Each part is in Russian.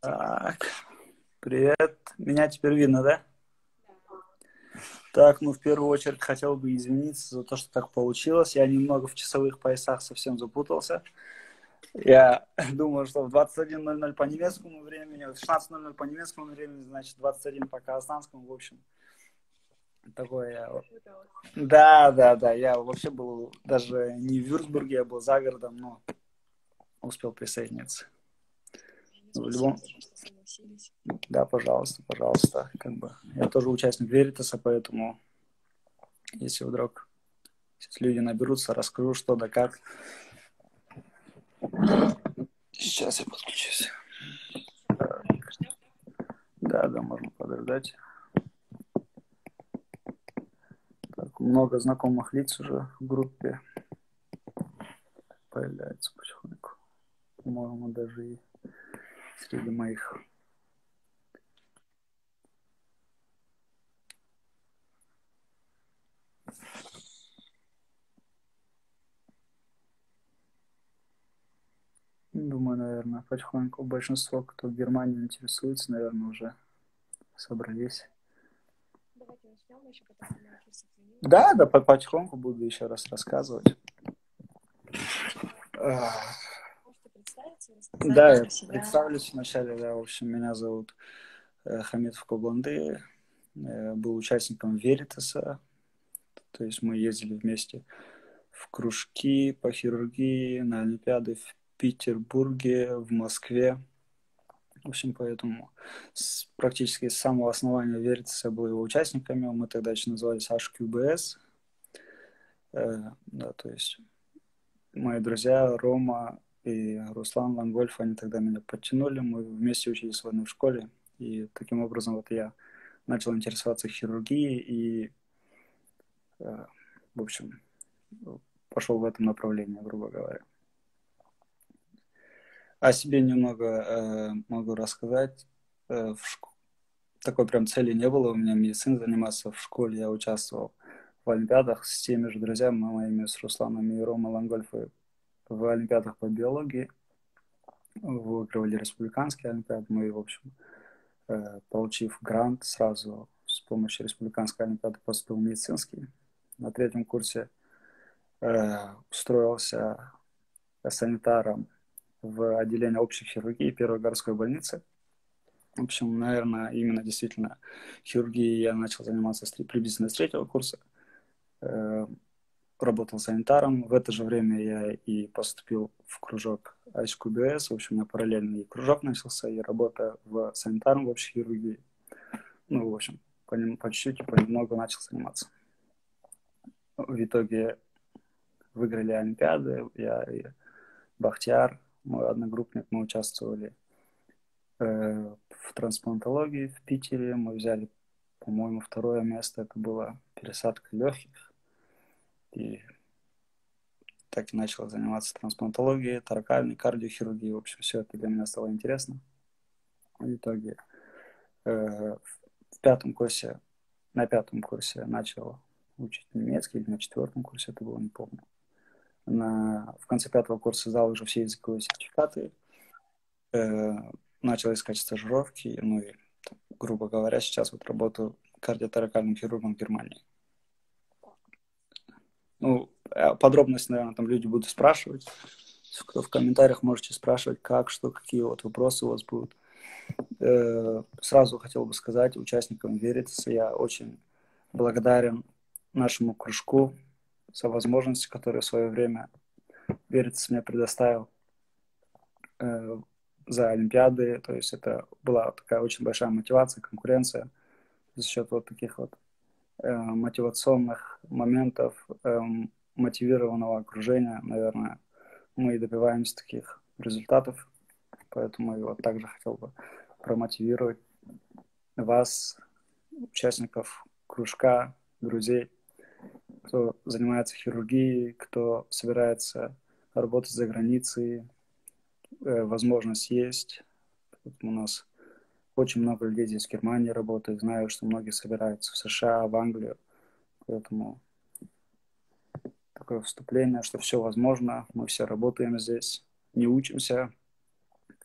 Так, привет. Меня теперь видно, да? Так, ну в первую очередь хотел бы извиниться за то, что так получилось. Я немного в часовых поясах совсем запутался. Я думал, что в 21:00 по немецкому времени, в 16:00 по немецкому времени, значит 21 по казахстанскому, в общем. Такое я... Да. Я вообще был даже не в Вюрцбурге, я был за городом, но успел присоединиться. В любом... Да, пожалуйста. Как бы. Я тоже участник Веритаса, поэтому если вдруг сейчас люди наберутся, расскажу, что да как. Сейчас я подключусь. Да, можно подождать. Так, много знакомых лиц уже в группе появляется потихоньку. По-моему, даже и среди моих. Думаю, наверное, потихоньку большинство, кто в Германии интересуется, наверное, уже собрались. Давайте начнем еще, потом Да, потихоньку буду еще раз рассказывать. можете представиться, Да, рассказать я про себя. представлюсь вначале. Да, в общем, меня зовут Хамитов Кобланды. Был участником Веритаса. То есть мы ездили вместе в кружки по хирургии, на олимпиады в Петербурге, в Москве. В общем, поэтому практически с самого основания Веритаса был его участниками. Мы тогда еще назывались HQBS. Да, то есть мои друзья Рома и Руслан Лангольф, они тогда меня подтянули. Мы вместе учились в одной школе. И таким образом вот я начал интересоваться хирургией и, в общем, пошел в этом направлении, грубо говоря. О себе немного могу рассказать. Такой прям цели не было у меня медициной заниматься. В школе я участвовал в олимпиадах с теми же друзьями моими, с Русланом и Ромой Лангольфой, в олимпиадах по биологии. Выигрывали республиканские олимпиады. Мы, в общем, получив грант, сразу с помощью республиканской олимпиады поступил в медицинский. На третьем курсе устроился санитаром в отделении общей хирургии первой городской больницы. В общем, наверное, именно действительно хирургией я начал заниматься приблизительно с третьего курса. Работал санитаром. В это же время я и поступил в кружок HQBS. В общем, у меня параллельно и кружок начался, и работа в санитарном в общей хирургии. Ну, в общем, по чуть-чуть, понемногу начал заниматься. В итоге выиграли олимпиады. Я и Бахтияр, мой одногруппник, мы участвовали в трансплантологии в Питере. Мы взяли, по-моему, второе место. Это была пересадка легких. И так и начал заниматься трансплантологией, торакальной, кардиохирургией. В общем, все это для меня стало интересно. В итоге в пятом курсе, на пятом курсе начал учить немецкий, или на четвертом курсе это было, не помню. В конце пятого курса сдал уже все языковые сертификаты, начал искать стажировки, ну и, грубо говоря, сейчас вот работаю кардиоторакальным хирургом в Германии. Ну, подробности, наверное, там люди будут спрашивать. В комментариях можете спрашивать, как, что, какие вот вопросы у вас будут. Сразу хотел бы сказать участникам Веритаса, я очень благодарен нашему кружку за возможности, которые в свое время Веритас мне предоставил за Олимпиады. То есть это была такая очень большая мотивация, конкуренция за счет вот таких вот мотивационных моментов, мотивированного окружения, наверное, мы и добиваемся таких результатов. Поэтому я вот также хотел бы промотивировать вас, участников кружка, друзей, кто занимается хирургией, кто собирается работать за границей. Возможность есть. У нас очень много людей здесь в Германии работает. Знаю, что многие собираются в США, в Англию. Поэтому такое вступление, что все возможно. Мы все работаем здесь, не учимся.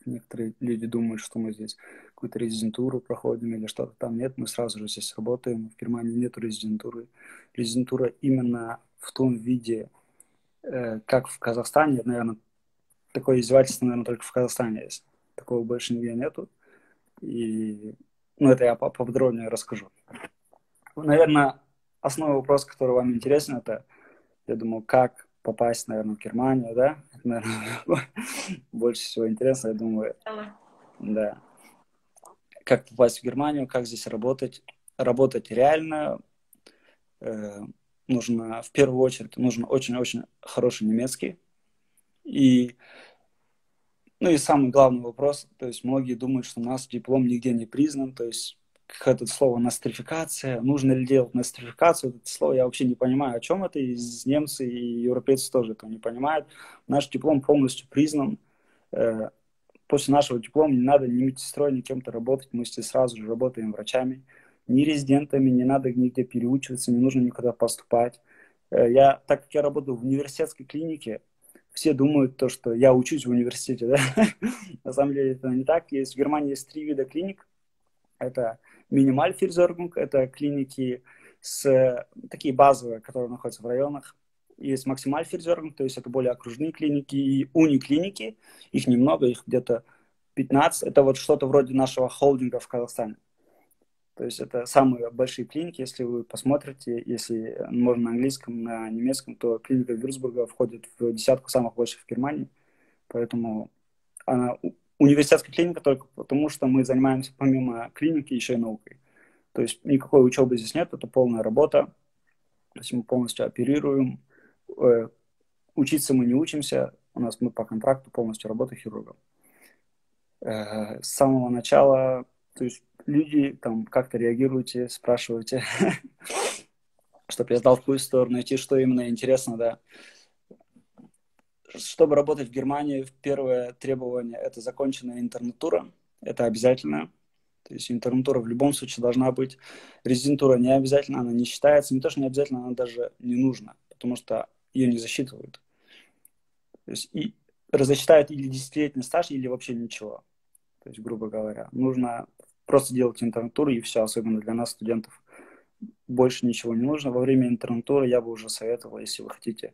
Некоторые люди думают, что мы здесь какую-то резидентуру проходим или что-то там. Нет, мы сразу же здесь работаем. В Германии нет резидентуры. Резидентура именно в том виде, как в Казахстане, наверное, такое издевательство, наверное, только в Казахстане есть. Такого больше нигде нету. И, ну, это я поподробнее расскажу. Наверное, основной вопрос, который вам интересен, это, я думаю, как попасть, наверное, в Германию, да? Это, наверное, больше всего интересно, я думаю, да. Как попасть в Германию, как здесь работать. Работать реально нужно, в первую очередь, нужен очень-очень хороший немецкий. И, ну и самый главный вопрос, то есть многие думают, что у нас диплом нигде не признан, то есть как это слово нострификация, нужно ли делать нострификацию, это слово я вообще не понимаю, о чем это, и немцы и европейцы тоже этого не понимают. Наш диплом полностью признан, после нашего диплома не надо ни медсестрой, ни кем-то работать, мы здесь сразу же работаем врачами, ни резидентами, не надо нигде переучиваться, не нужно никуда поступать. Так как я работаю в университетской клинике, все думают то, что я учусь в университете, да? На самом деле это не так. В Германии есть 3 вида клиник. Это минимальферзоргунг, это клиники такие базовые, которые находятся в районах. Есть максимальферзоргунг, то есть это более окружные клиники и униклиники. Их немного, их где-то 15. Это вот что-то вроде нашего холдинга в Казахстане. То есть это самые большие клиники, если вы посмотрите, если можно на английском, на немецком, то клиника Вюрцбурга входит в десятку самых больших в Германии. Поэтому она университетская клиника только потому, что мы занимаемся помимо клиники еще и наукой. То есть никакой учебы здесь нет, это полная работа. То есть мы полностью оперируем. Учиться мы не учимся, мы по контракту полностью работаем хирургом. С самого начала, то есть люди там как-то реагируете, спрашиваете, чтобы я знал, в какую сторону идти, что именно интересно, да. Чтобы работать в Германии, первое требование – это законченная интернатура, это обязательно. То есть интернатура в любом случае должна быть. Резидентура не обязательно, она не считается. Не то, что не обязательно, она даже не нужна, потому что ее не засчитывают. То есть и засчитают или 10-летний стаж, или вообще ничего. То есть, грубо говоря, нужно просто делать интернатуру и все, особенно для нас, студентов. Больше ничего не нужно. Во время интернатуры я бы уже советовал, если вы хотите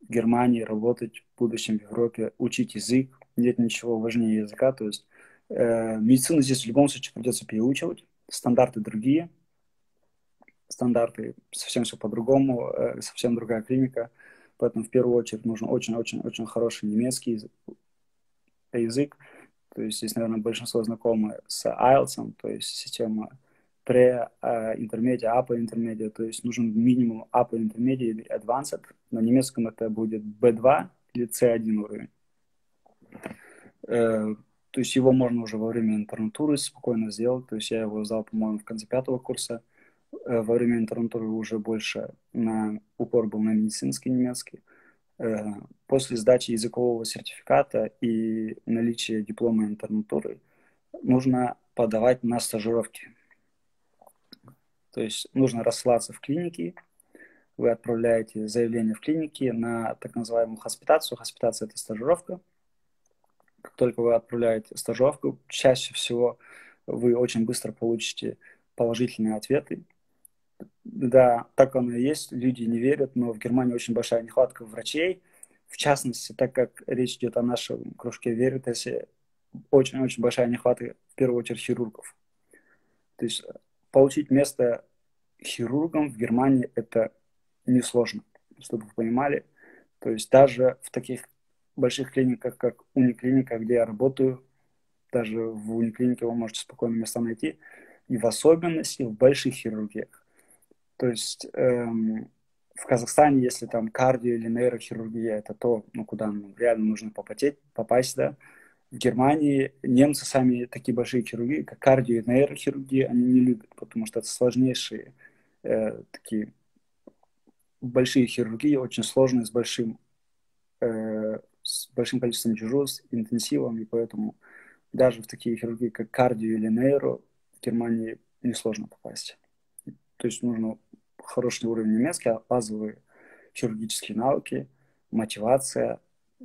в Германии работать, в будущем в Европе, учить язык. Нет ничего важнее языка. То есть медицину здесь в любом случае придется переучивать. Стандарты другие. Стандарты совсем все по-другому. Совсем другая клиника. Поэтому в первую очередь нужен очень-очень-очень хороший немецкий язык. То есть здесь, наверное, большинство знакомы с IELTS, то есть система pre-intermediate, upper intermediate, то есть нужен минимум upper intermediate или advanced. На немецком это будет B2 или C1 уровень. То есть его можно уже во время интернатуры спокойно сделать. То есть я его сдал, по-моему, в конце 5-го курса. Во время интернатуры уже больше упор был на медицинский немецкий. После сдачи языкового сертификата и наличия диплома интернатуры нужно подавать на стажировки. То есть нужно рассылаться в клинике, вы отправляете заявление в клинике на так называемую хоспитацию. Хоспитация – это стажировка. Как только вы отправляете стажировку, чаще всего вы очень быстро получите положительные ответы. Да, так оно и есть, люди не верят, но в Германии очень большая нехватка врачей. В частности, так как речь идет о нашем кружке Veritas, очень-очень большая нехватка, в первую очередь, хирургов. То есть получить место хирургом в Германии это несложно, чтобы вы понимали. То есть даже в таких больших клиниках, как униклиника, где я работаю, даже в униклинике вы можете спокойно места найти, и в особенности в больших хирургиях. То есть в Казахстане, если там кардио или нейрохирургия, это то, куда реально нужно попасть, да. В Германии немцы сами такие большие хирурги, как кардио и нейрохирургии, они не любят, потому что это сложнейшие такие большие хирургии, очень сложные, с большим количеством дежурств, интенсивом, и поэтому даже в такие хирургии, как кардио или нейро, в Германии несложно попасть. То есть нужно хороший уровень немецкий, базовые хирургические навыки, мотивация,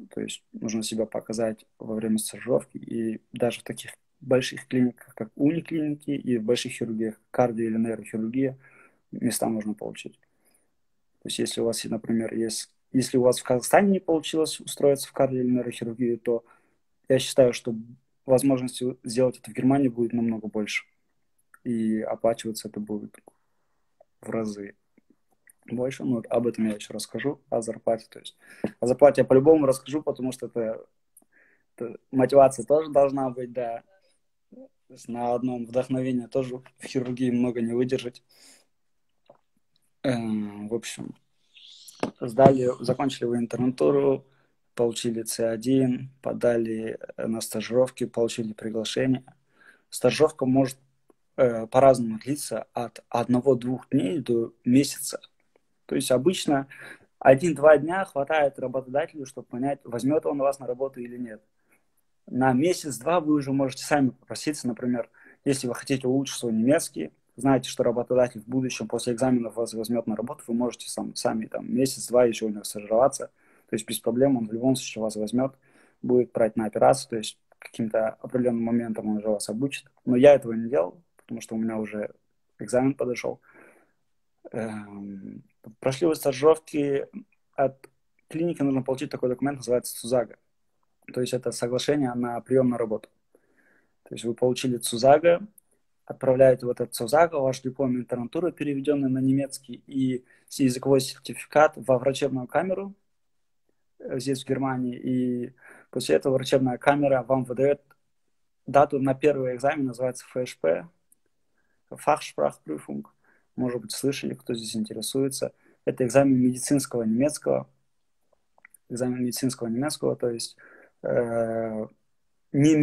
То есть нужно себя показать во время стажировки. И даже в таких больших клиниках, как униклиники, и в больших хирургиях, кардио- или нейрохирургия, места можно получить. То есть если у вас, например, если у вас в Казахстане не получилось устроиться в кардио- или нейрохирургию, то я считаю, что возможности сделать это в Германии будет намного больше. И оплачиваться это будет в разы больше. Ну, об этом я еще расскажу, о зарплате. То есть о зарплате я по-любому расскажу, потому что это мотивация тоже должна быть, да. То есть на одном вдохновении тоже в хирургии много не выдержать. В общем, закончили вы интернатуру, получили С1, подали на стажировки, получили приглашение. Стажировка может по-разному длиться от 1-2 дней до месяца. То есть обычно 1-2 дня хватает работодателю, чтобы понять, возьмет он вас на работу или нет. На месяц-два вы уже можете сами попроситься, например, если вы хотите улучшить свой немецкий, знаете, что работодатель в будущем после экзаменов вас возьмет на работу, вы можете сами там месяц-два еще у него стажироваться, то есть без проблем он в любом случае вас возьмет, будет брать на операцию, то есть каким-то определенным моментом он уже вас обучит. Но я этого не делал, потому что у меня уже экзамен подошел. Прошли вы стажировки, от клиники нужно получить такой документ, называется ЦУЗАГа. То есть это соглашение на прием на работу. То есть вы получили ЦУЗАГа, отправляете вот этот ЦУЗАГа, ваш диплом интернатуры, переведенный на немецкий, и языковой сертификат во врачебную камеру здесь, в Германии. И после этого врачебная камера вам выдает дату на первый экзамен, называется ФШП, Fachsprachprüfung. Может быть, слышали, кто здесь интересуется. Это экзамен медицинского немецкого. То есть не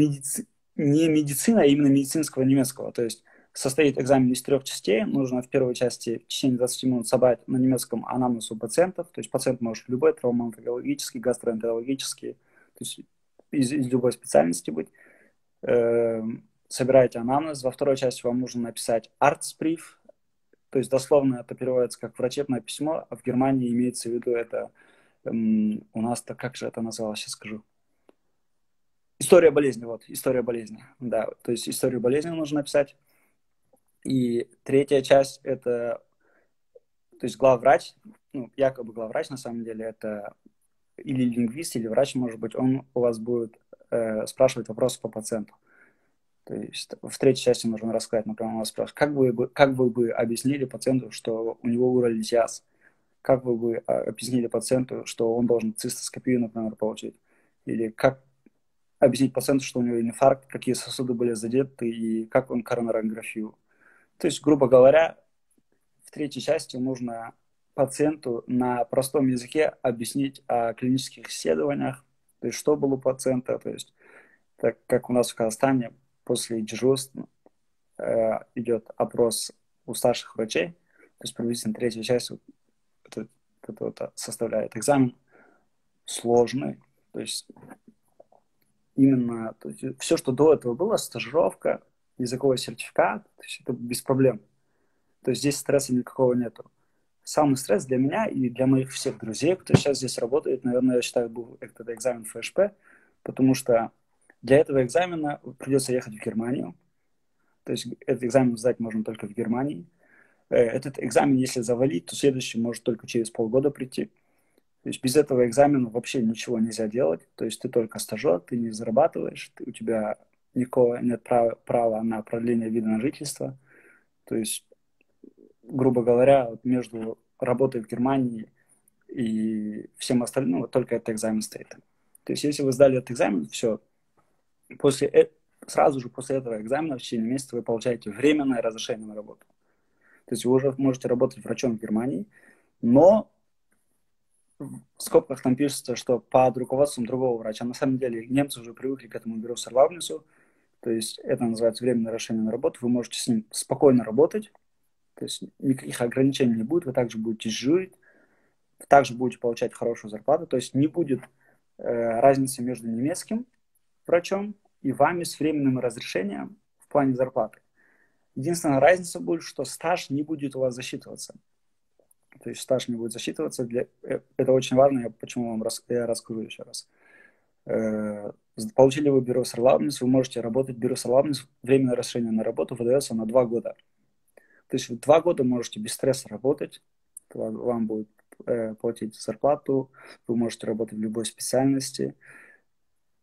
медицина, а именно медицинского немецкого. То есть состоит экзамен из 3 частей. Нужно в первой части в течение 20 минут собрать на немецком анамнез у пациентов. То есть пациент может любой, травматологический, гастроэнтерологический, то есть из любой специальности быть. Собираете анамнез. Во второй части вам нужно написать Arztbrief. То есть дословно это переводится как врачебное письмо, а в Германии имеется в виду это у нас-то, как же это называлось, сейчас скажу. История болезни, история болезни. Да, то есть историю болезни нужно написать. И третья часть это, то есть главврач, якобы главврач, на самом деле, это или лингвист, или врач, может быть, он у вас будет спрашивать вопросы по пациенту. То есть в третьей части нужно рассказать, например, он вас спрашивает, как вы бы объяснили пациенту, что у него уролитиаз? Как вы бы объяснили пациенту, что он должен цистоскопию, например, получить? Или как объяснить пациенту, что у него инфаркт, какие сосуды были задеты и как он коронарографию. То есть, грубо говоря, в третьей части нужно пациенту на простом языке объяснить о клинических исследованиях, то есть что было у пациента, то есть так как у нас в Казахстане после дежурств идет опрос у старших врачей, то есть приблизительно третья часть это составляет экзамен сложный, то есть именно, то есть все, что до этого было, стажировка, языковой сертификат, то есть это без проблем. То есть здесь стресса никакого нету. Самый стресс для меня и для моих всех друзей, кто сейчас здесь работает, наверное, я считаю, был этот экзамен ФШП, потому что для этого экзамена придется ехать в Германию. То есть этот экзамен сдать можно только в Германии. Этот экзамен, если завалить, то следующий может только через полгода прийти. То есть без этого экзамена вообще ничего нельзя делать. То есть ты только стажер, ты не зарабатываешь, у тебя никакого нет права на продление вида на жительство. То есть, грубо говоря, между работой в Германии и всем остальным только этот экзамен стоит. То есть если вы сдали этот экзамен, все, сразу же после этого экзамена в течение месяца вы получаете временное разрешение на работу. То есть вы уже можете работать врачом в Германии, но в скобках там пишется, что под руководством другого врача. На самом деле немцы уже привыкли к этому Бюро-Сервавнису, то есть это называется временное разрешение на работу. Вы можете с ним спокойно работать, то есть никаких ограничений не будет, вы также будете жить, также будете получать хорошую зарплату, то есть не будет разницы между немецким врачом и вами с временным разрешением в плане зарплаты. Единственная разница будет, что стаж не будет у вас засчитываться. То есть стаж не будет засчитываться. Это очень важно, почему я расскажу еще раз. Получили вы Bureau's Allowance, вы можете работать. Bureau's Allowance, временное разрешение на работу выдается на 2 года. То есть вы 2 года можете без стресса работать, вам будет платить зарплату, вы можете работать в любой специальности.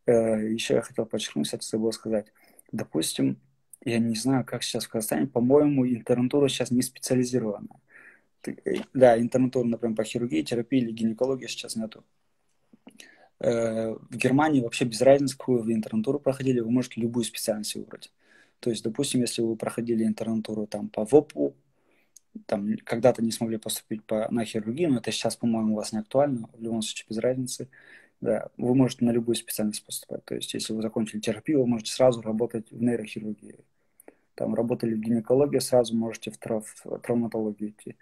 Еще я хотел подчеркнуть, кстати, забыл сказать. Допустим, я не знаю, как сейчас в Казахстане, по-моему, интернатура сейчас не специализирована. Да, интернатура, например, по хирургии, терапии или гинекологии сейчас нету. В Германии вообще без разницы, какую вы интернатуру проходили, вы можете любую специальность выбрать. То есть, допустим, если вы проходили интернатуру там, по ВОПу, там когда-то не смогли поступить на хирургию, но это сейчас, по-моему, у вас не актуально, в любом случае без разницы. Да, вы можете на любую специальность поступать. То есть, если вы закончили терапию, вы можете сразу работать в нейрохирургии. Там работали в гинекологии, сразу можете в травматологию идти.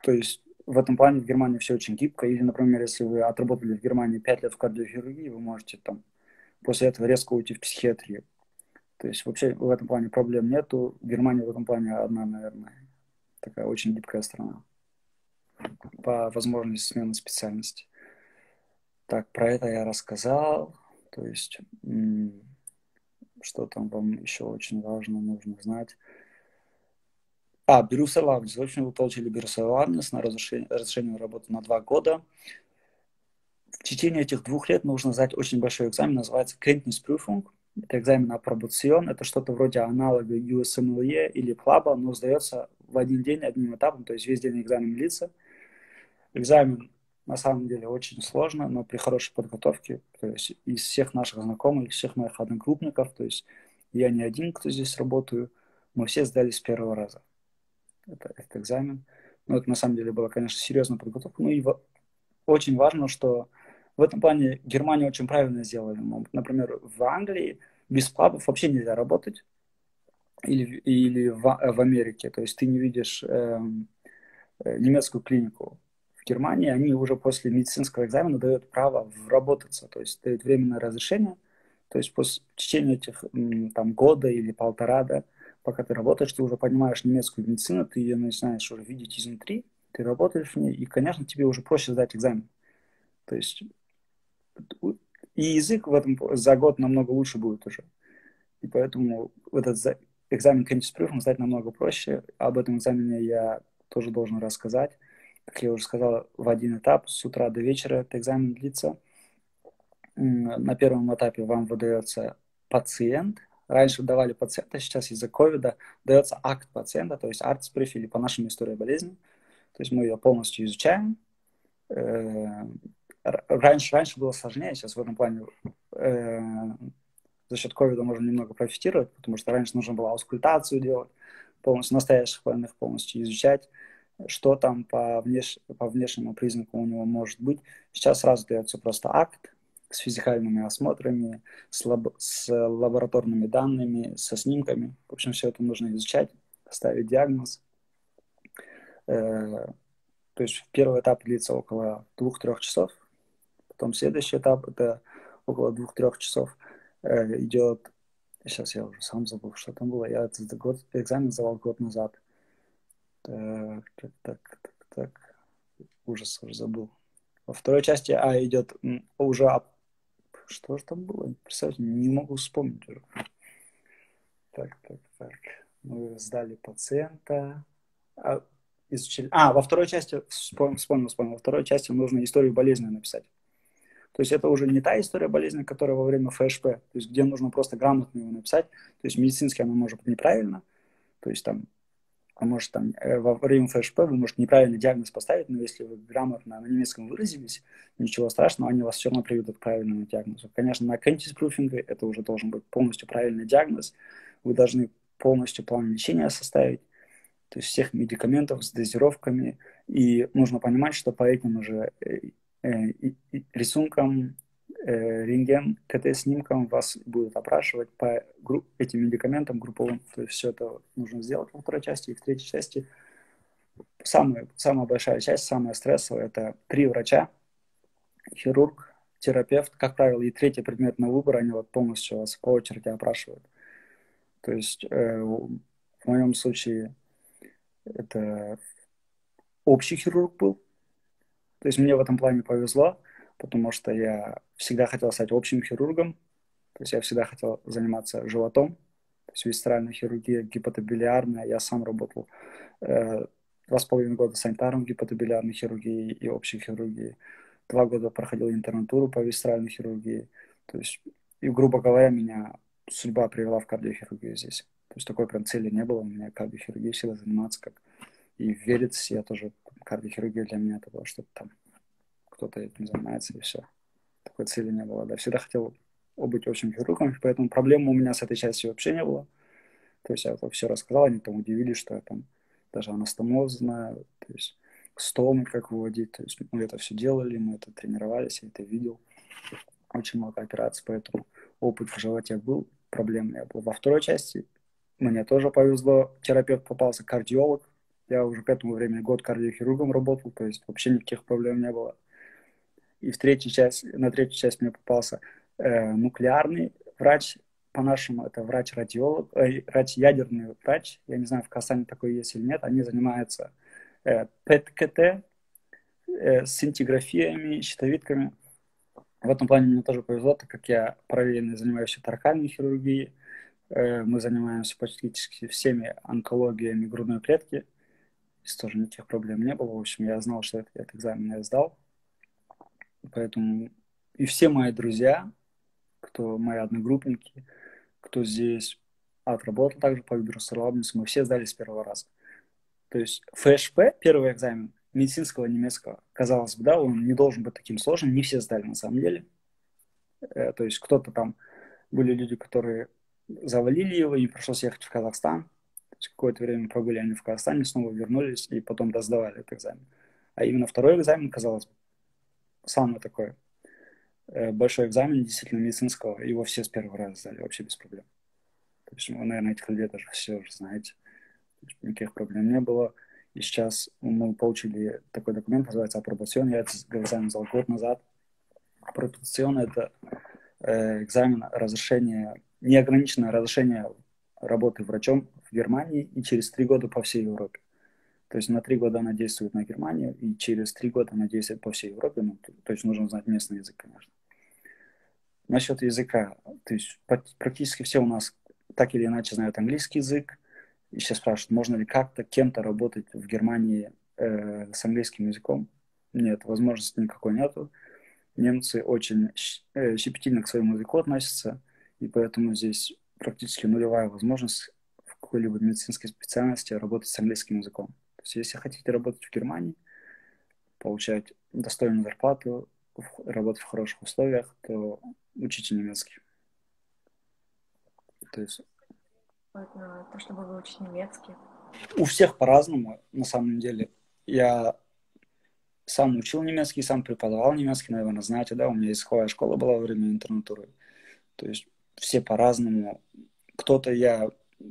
То есть, в этом плане в Германии все очень гибко. Или, например, если вы отработали в Германии 5 лет в кардиохирургии, вы можете там после этого резко уйти в психиатрию. То есть, вообще в этом плане проблем нету. Германия в этом плане одна, наверное, такая очень гибкая страна по возможности смены специальности. Так, про это я рассказал. То есть, что там вам еще очень важно, нужно знать. Bureau's Allowance. В общем, вы получили Bureau's Allowance на разрешение работы на 2 года. В течение этих 2 лет нужно сдать очень большой экзамен, называется Kenntnisprüfung. Это экзамен апробацион, это что-то вроде аналога USMLE или PLABA, но сдается в один день, одним этапом, то есть весь день экзамен длится. Экзамен на самом деле очень сложно, но при хорошей подготовке, то есть из всех наших знакомых, из всех моих одногруппников, то есть я не один, кто здесь работаю, мы все сдали с первого раза этот экзамен. Ну, это на самом деле была, конечно, серьезная подготовка. Ну и очень важно, что в этом плане Германия очень правильно сделала. Например, в Англии без пабов вообще нельзя работать. Или в Америке. То есть ты не видишь немецкую клинику. В Германии они уже после медицинского экзамена дают право вработаться. То есть дают временное разрешение. То есть в течение этих там, года или полтора, да, пока ты работаешь, ты уже понимаешь немецкую медицину, ты ее начинаешь уже видеть изнутри, ты работаешь в ней, и, конечно, тебе уже проще сдать экзамен. То есть и язык в этом за год намного лучше будет уже. И поэтому этот экзамен Kenntnisprüfung сдать намного проще. Об этом экзамене я тоже должен рассказать. Как я уже сказал, в один этап с утра до вечера этот экзамен длится. На первом этапе вам выдается пациент. Раньше давали пациента, сейчас из-за ковида дается акт пациента, то есть Arztbrief или по нашему истории болезни. То есть мы ее полностью изучаем. Раньше было сложнее, сейчас в этом плане за счет ковида можно немного профитировать, потому что раньше нужно было аускультацию делать, полностью настоящих больных полностью изучать, что там по внешнему признаку у него может быть. Сейчас сразу дается просто акт с физикальными осмотрами, с лабораторными данными, со снимками. В общем, все это нужно изучать, ставить диагноз. То есть первый этап длится около 2-3 часов. Потом следующий этап, это около 2-3 часов идет. Сейчас я уже сам забыл, что там было. Я этот экзамен сдавал год назад. Так. Ужас, уже забыл. Во второй части идет уже... Что же там было? Представьте, не могу вспомнить уже. Так. Мы сдали пациента. Изучили. Во второй части, вспомнил. Во второй части нужно историю болезни написать. То есть это уже не та история болезни, которая во время ФШП, то есть где нужно просто грамотно его написать. То есть медицински она может быть неправильно. То есть там, во время ФШП вы можете неправильный диагноз поставить, но если вы грамотно на немецком выразились, ничего страшного, они вас все равно приведут к правильному диагнозу. Конечно, на Kenntnisprüfung это уже должен быть полностью правильный диагноз. Вы должны полностью план лечения составить, то есть всех медикаментов с дозировками. И нужно понимать, что по этим уже рисункам, рентген, КТ-снимкам вас будут опрашивать по этим медикаментам групповым. То есть все это нужно сделать во второй части. И в третьей части самая большая часть, самая стрессовая, это 3 врача, хирург, терапевт, как правило, и третий предмет на выбор, они вот полностью вас по очереди опрашивают. То есть в моем случае это общий хирург был. То есть мне в этом плане повезло. потому что я всегда хотел стать общим хирургом, то есть я всегда хотел заниматься животом, то есть висцеральная хирургия, гепатобилиарная. Я сам работал 2,5 года санитаром гепатобилиарной хирургии и общей хирургии. 2 года проходил интернатуру по висцеральной хирургии. То есть, и, грубо говоря, меня судьба привела в кардиохирургию здесь. То есть такой прям цели не было у меня кардиохирургией всегда заниматься, как и верить, я тоже кардиохирургия для меня это было что-то там, кто-то этим занимается, и все. Такой цели не было, да. Всегда хотел быть общим хирургом, поэтому проблем у меня с этой частью вообще не было. То есть я это все рассказал, они там удивились, что я там даже анастомоз знаю, то есть стомы как выводить, то есть мы это все делали, мы это тренировались, я это видел. Очень много операций, поэтому опыт в животе был, проблем не было. Во второй части мне тоже повезло, терапевт попался, кардиолог. Я уже к этому времени год кардиохирургом работал, то есть вообще никаких проблем не было. И на третью часть мне попался нуклеарный врач, по-нашему это врач-радиолог, врач-ядерный врач, я не знаю, в Казани такой есть или нет, они занимаются ПЭТ-КТ, сцинтиграфиями, щитовидками. В этом плане мне тоже повезло, так как я параллельно занимаюсь торакальной хирургией, мы занимаемся практически всеми онкологиями грудной клетки, здесь тоже никаких проблем не было, в общем, я знал, что этот экзамен я сдал, поэтому и все мои друзья, кто мои одногруппники, кто здесь отработал также по вирусологии, мы все сдали с первого раза. То есть ФШП, первый экзамен медицинского немецкого, казалось бы, да, он не должен быть таким сложным, не все сдали на самом деле. То есть кто-то там, были люди, которые завалили его, им пришлось ехать в Казахстан. То есть какое-то время пробыли они в Казахстане, снова вернулись и потом досдавали этот экзамен. А именно второй экзамен, казалось бы, самый такой большой экзамен действительно медицинского, его все с первого раза сдали, вообще без проблем. То есть вы, наверное, этих людей даже все уже знаете. Никаких проблем не было. И сейчас мы получили такой документ, называется апробацион. Я этот экзамен сдал год назад. Апробацион – это экзамен разрешения, неограниченное разрешение работы врачом в Германии и через 3 года по всей Европе. То есть на 3 года она действует на Германию, и через 3 года она действует по всей Европе. Ну, то есть нужно знать местный язык, конечно. Насчет языка, то есть практически все у нас так или иначе знают английский язык. И сейчас спрашивают, можно ли как-то кем-то работать в Германии с английским языком. Нет, возможности никакой нету. Немцы очень щепетильно к своему языку относятся, и поэтому здесь практически нулевая возможность в какой-либо медицинской специальности работать с английским языком. То есть если хотите работать в Германии, получать достойную зарплату, работать в хороших условиях, то учите немецкий. То есть То, чтобы выучить немецкий. у всех по-разному, на самом деле. Я сам учил немецкий, сам преподавал немецкий, наверное, знаете, да, у меня языковая школа была во время интернатуры. То есть все по-разному. Кто-то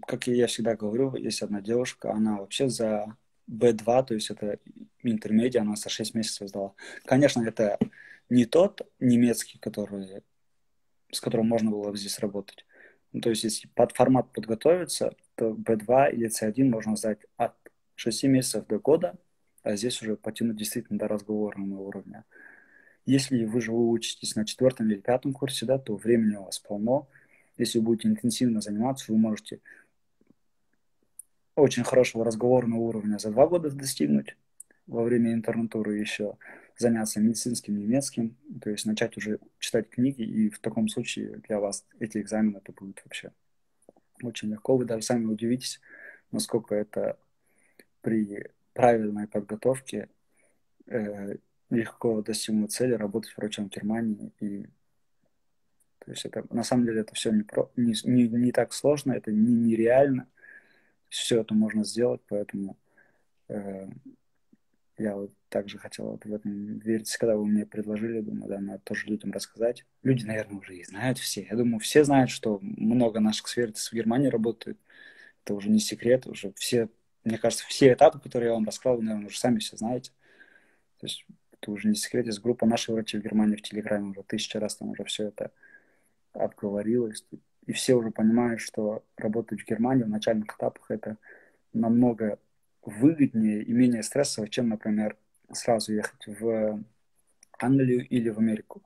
как и я всегда говорю, есть одна девушка, она вообще за B2, то есть это интермедиа, она за 6 месяцев сдала. Конечно, это не тот немецкий, с которым можно было здесь работать. Ну, то есть, если под формат подготовиться, то B2 или C1 можно сдать от 6 месяцев до года, а здесь уже потянуть действительно до разговорного уровня. Если вы учитесь на 4 или 5 курсе, да, то времени у вас полно. Если вы будете интенсивно заниматься, вы можете очень хорошего разговорного уровня за 2 года достигнуть, во время интернатуры еще заняться медицинским немецким, то есть начать уже читать книги, и в таком случае для вас эти экзамены это будет вообще очень легко. Вы даже сами удивитесь, насколько это при правильной подготовке легко достигнуть цели работать врачом в Германии. И, то есть это, на самом деле это все не так сложно, это нереально. Все это можно сделать, поэтому я вот также хотел вот в этом верить, когда вы мне предложили, думаю, да, надо тоже людям рассказать. Люди, наверное, уже и знают все. Я думаю, все знают, что много наших сверстниц в Германии работают. Это уже не секрет, уже все, мне кажется, все этапы, которые я вам рассказал, вы, наверное, уже сами все знаете. То есть это уже не секрет, есть группа наших врачей в Германии в Телеграме, уже 1000 раз там уже все это обговорилось. И все уже понимают, что работать в Германии в начальных этапах это намного выгоднее и менее стрессово, чем, например, сразу ехать в Англию или в Америку.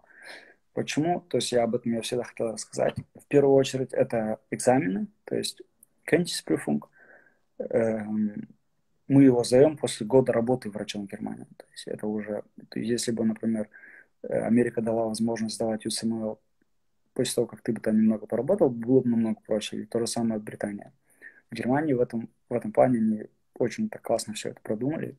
Почему? То есть я всегда хотел рассказать. В первую очередь это экзамены, то есть Kenntnisprüfung. Мы его сдаем после года работы врачом в Германии. То есть это уже, то есть если бы, например, Америка дала возможность сдавать UCML после того, как ты бы там немного поработал, было бы намного проще. И то же самое в Британии. В Германии в этом плане они очень так классно все это продумали.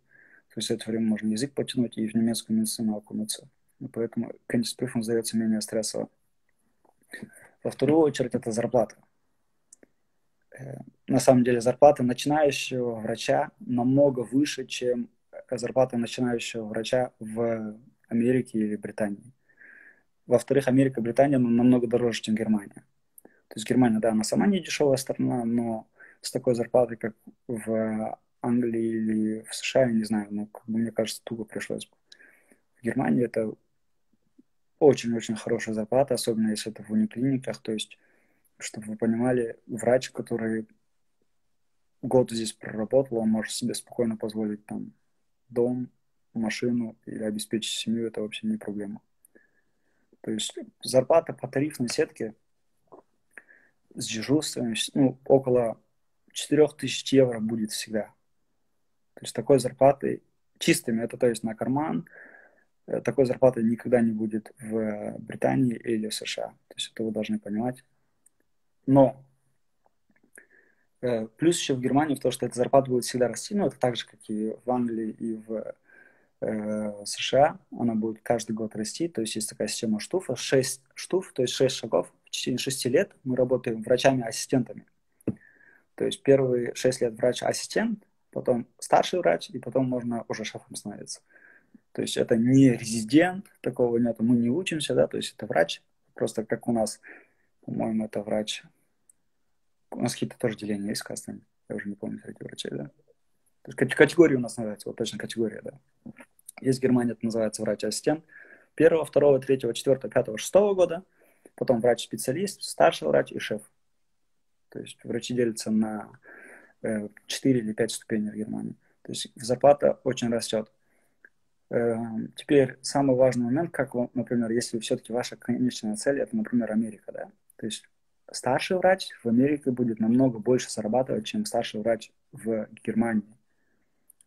То есть в это время можно язык потянуть и в немецкую медицину окунуться. И поэтому Kenntnisprüfung сдается менее стрессово. Во вторую очередь это зарплата. На самом деле зарплата начинающего врача намного выше, чем зарплата начинающего врача в Америке или Британии. Во-вторых, Америка и Британия намного дороже, чем Германия. То есть Германия, да, она сама не дешевая страна, но с такой зарплатой, как в Англии или в США, я не знаю, ну, как бы, мне кажется, туго пришлось бы. В Германии это очень-очень хорошая зарплата, особенно если это в униклиниках. То есть, чтобы вы понимали, врач, который год здесь проработал, он может себе спокойно позволить там дом, машину или обеспечить семью, это вообще не проблема. То есть зарплата по тарифной сетке с дежурством, ну, около 4000 евро будет всегда. То есть такой зарплаты чистыми, это то есть на карман, такой зарплаты никогда не будет в Британии или в США. То есть это вы должны понимать. Но плюс еще в Германии в том, что эта зарплата будет всегда расти, но это так же, как и в Англии и в США, она будет каждый год расти, то есть есть такая система штуфа, 6 штуф, то есть 6 шагов. В течение 6 лет мы работаем врачами-ассистентами. То есть первые 6 лет врач-ассистент, потом старший врач, и потом можно уже шефом становиться. То есть это не резидент, такого нет, мы не учимся, да, то есть это врач, просто как у нас, по-моему, это врач. У нас какие-то тоже деления есть, кажется, я уже не помню среди врачей, да. То есть категория у нас называется, вот точно категория, да. Есть в Германии, это называется врач-ассистент. Первого, второго, третьего, четвертого, пятого, шестого года. Потом врач-специалист, старший врач и шеф. То есть врачи делятся на 4 или 5 ступеней в Германии. То есть зарплата очень растет. Теперь самый важный момент, как, например, если все-таки ваша конечная цель, это, например, Америка, да. То есть старший врач в Америке будет намного больше зарабатывать, чем старший врач в Германии.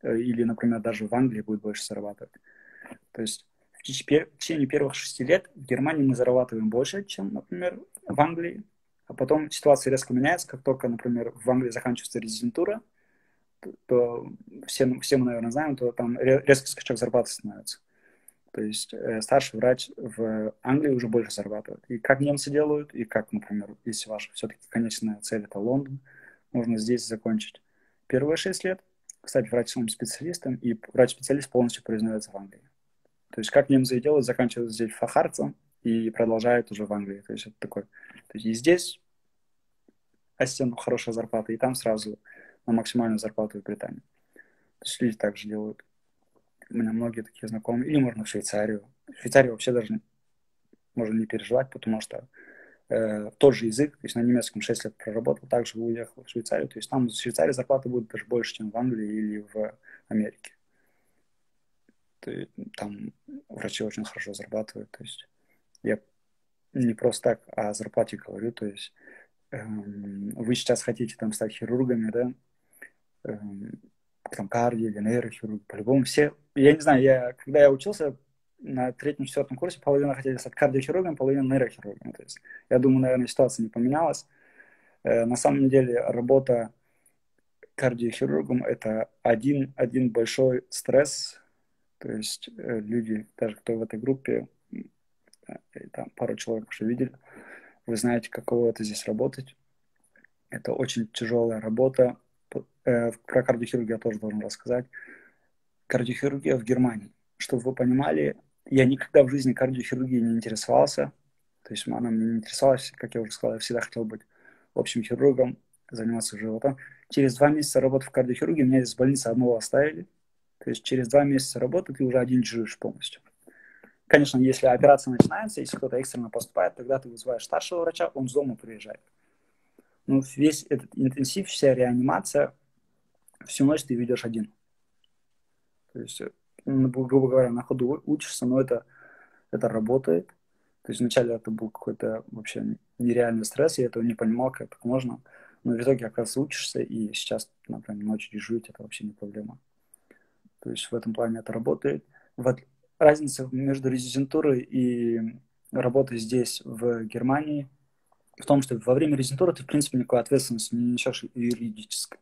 Или, например, даже в Англии будет больше зарабатывать. То есть в течение первых 6 лет в Германии мы зарабатываем больше, чем, например, в Англии. А потом ситуация резко меняется, как только, например, в Англии заканчивается резидентура, то все мы, наверное, знаем, то там резкий скачок зарплаты становится. То есть старший врач в Англии уже больше зарабатывает. И как немцы делают, и как, например, если ваша все-таки конечная цель это Лондон, можно здесь закончить первые 6 лет, стать врачом-специалистом, и врач-специалист полностью признается в Англии. То есть как немцы и делают, заканчивают здесь фахарцем и продолжают уже в Англии. То есть это такой. То есть и здесь ассистенту хорошая зарплата, и там сразу на максимальную зарплату в Британии. То есть люди также делают. У меня многие такие знакомые. Или можно в Швейцарию. В Швейцарии вообще даже можно не переживать, потому что тот же язык, то есть на немецком 6 лет проработал, также уехал в Швейцарию. То есть там в Швейцарии зарплата будет даже больше, чем в Англии или в Америке. Там врачи очень хорошо зарабатывают. То есть я не просто так о зарплате говорю. То есть вы сейчас хотите там стать хирургами, да, там кардио или нейрохирург, по-любому все. Я не знаю, когда я учился на третьем-четвертом курсе, половина хотели стать кардиохирургом, половина нейрохирургом. То есть я думаю, наверное, ситуация не поменялась. На самом деле работа кардиохирургом это один большой стресс. То есть люди, даже кто в этой группе, там пару человек уже видели, вы знаете, каково это здесь работать. Это очень тяжелая работа. Про кардиохирургию я тоже должен рассказать. Кардиохирургия в Германии. Чтобы вы понимали, я никогда в жизни кардиохирургией не интересовался. То есть она мне не интересовалась, как я уже сказал, я всегда хотел быть общим хирургом, заниматься животом. Через 2 месяца работы в кардиохирургии меня из больницы одного оставили. То есть через 2 месяца работы ты уже один дежуришь полностью. Конечно, если операция начинается, если кто-то экстренно поступает, тогда ты вызываешь старшего врача, он с дома приезжает. Но весь этот интенсив, вся реанимация, всю ночь ты ведешь один. То есть, грубо говоря, на ходу учишься, но это это работает. То есть вначале это был какой-то вообще нереальный стресс, я этого не понимал, как так можно. Но в итоге, оказывается, учишься, и сейчас, например, ночью дежурить, это вообще не проблема. То есть в этом плане это работает. Вот разница между резидентурой и работой здесь, в Германии, в том, что во время резидентуры ты, в принципе, никакой ответственности не несешь юридической.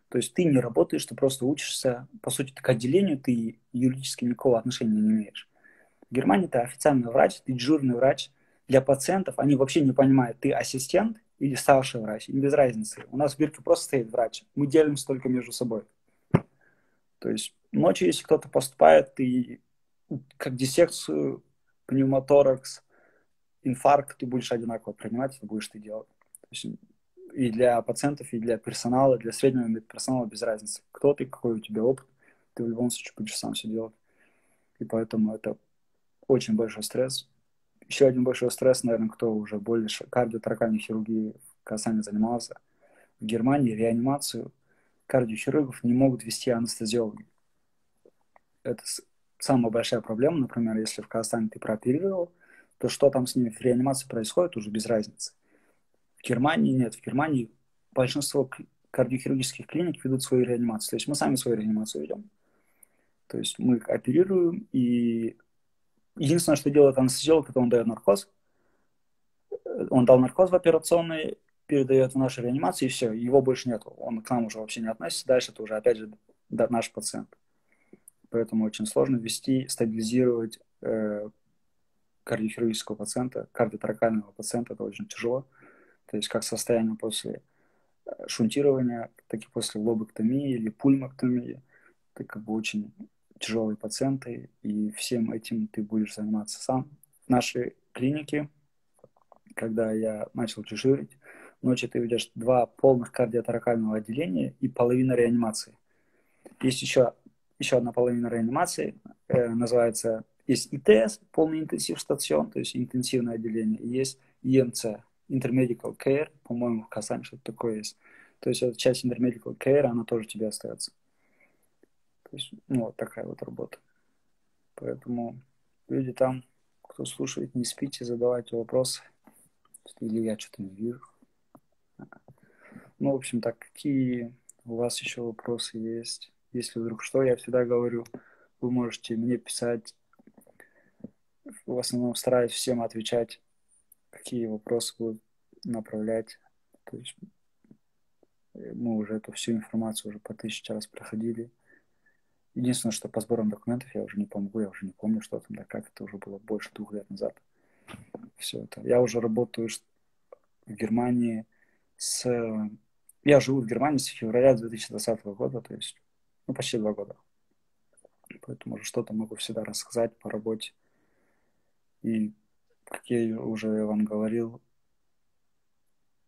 То есть ты не работаешь, ты просто учишься. По сути, к отделению ты юридически никакого отношения не имеешь. В Германии ты официальный врач, ты дежурный врач. Для пациентов они вообще не понимают, ты ассистент или старший врач. Им без разницы. У нас в бирке просто стоит врач. Мы делимся только между собой. То есть ночью, если кто-то поступает, ты как диссекцию, пневмоторакс, инфаркт, ты будешь одинаково принимать, это будешь ты делать. То есть и для пациентов, и для персонала, для среднего медперсонала без разницы. Кто ты, какой у тебя опыт, ты в любом случае будешь сам все делать. И поэтому это очень большой стресс. Еще один большой стресс, наверное, кто уже больше кардиоторакальной хирургией в Казани занимался. В Германии реанимацию кардиохирургов не могут вести анестезиологи. Это самая большая проблема. Например, если в Казахстане ты прооперировал, то что там с ними в реанимации происходит, уже без разницы. В Германии нет. В Германии большинство кардиохирургических клиник ведут свою реанимацию. То есть мы сами свою реанимацию ведем. То есть мы оперируем, и единственное, что делает анестезиолог, это он дает наркоз. Он дал наркоз в операционной, передает в нашу реанимацию, и все, его больше нет. Он к нам уже вообще не относится. Дальше это уже, опять же, наш пациент. Поэтому очень сложно вести, стабилизировать кардиохирургического пациента, кардиоторакального пациента. Это очень тяжело. То есть как состояние после шунтирования, так и после лобэктомии или пульмэктомии. Это как бы очень тяжелые пациенты, и всем этим ты будешь заниматься сам. В нашей клинике, когда я начал дежурить, ночью ты ведешь 2 полных кардиоторакального отделения и половина реанимации. Есть еще одна половина реанимации, называется, есть ИТС, полный интенсив стацион, то есть интенсивное отделение, и есть ИМЦ, Intermedical Care, по-моему, в Казани что-то такое есть. То есть эта часть Intermedical Care, она тоже тебе остается. То есть, ну, вот такая вот работа. Поэтому люди там, кто слушает, не спите, задавайте вопросы. Или я что-то не вижу. Ну, в общем, так, какие у вас еще вопросы есть? Если вдруг что, я всегда говорю, вы можете мне писать. В основном стараюсь всем отвечать, какие вопросы будут направлять. То есть мы уже эту всю информацию уже по 1000 раз проходили. Единственное, что по сборам документов я уже не помогу, я уже не помню, что там, да как, это уже было больше 2 лет назад. Все это. Я уже работаю в Германии с... Я живу в Германии с февраля 2020 года, то есть ну, почти 2 года. Поэтому уже что-то могу всегда рассказать по работе. И, как я уже вам говорил,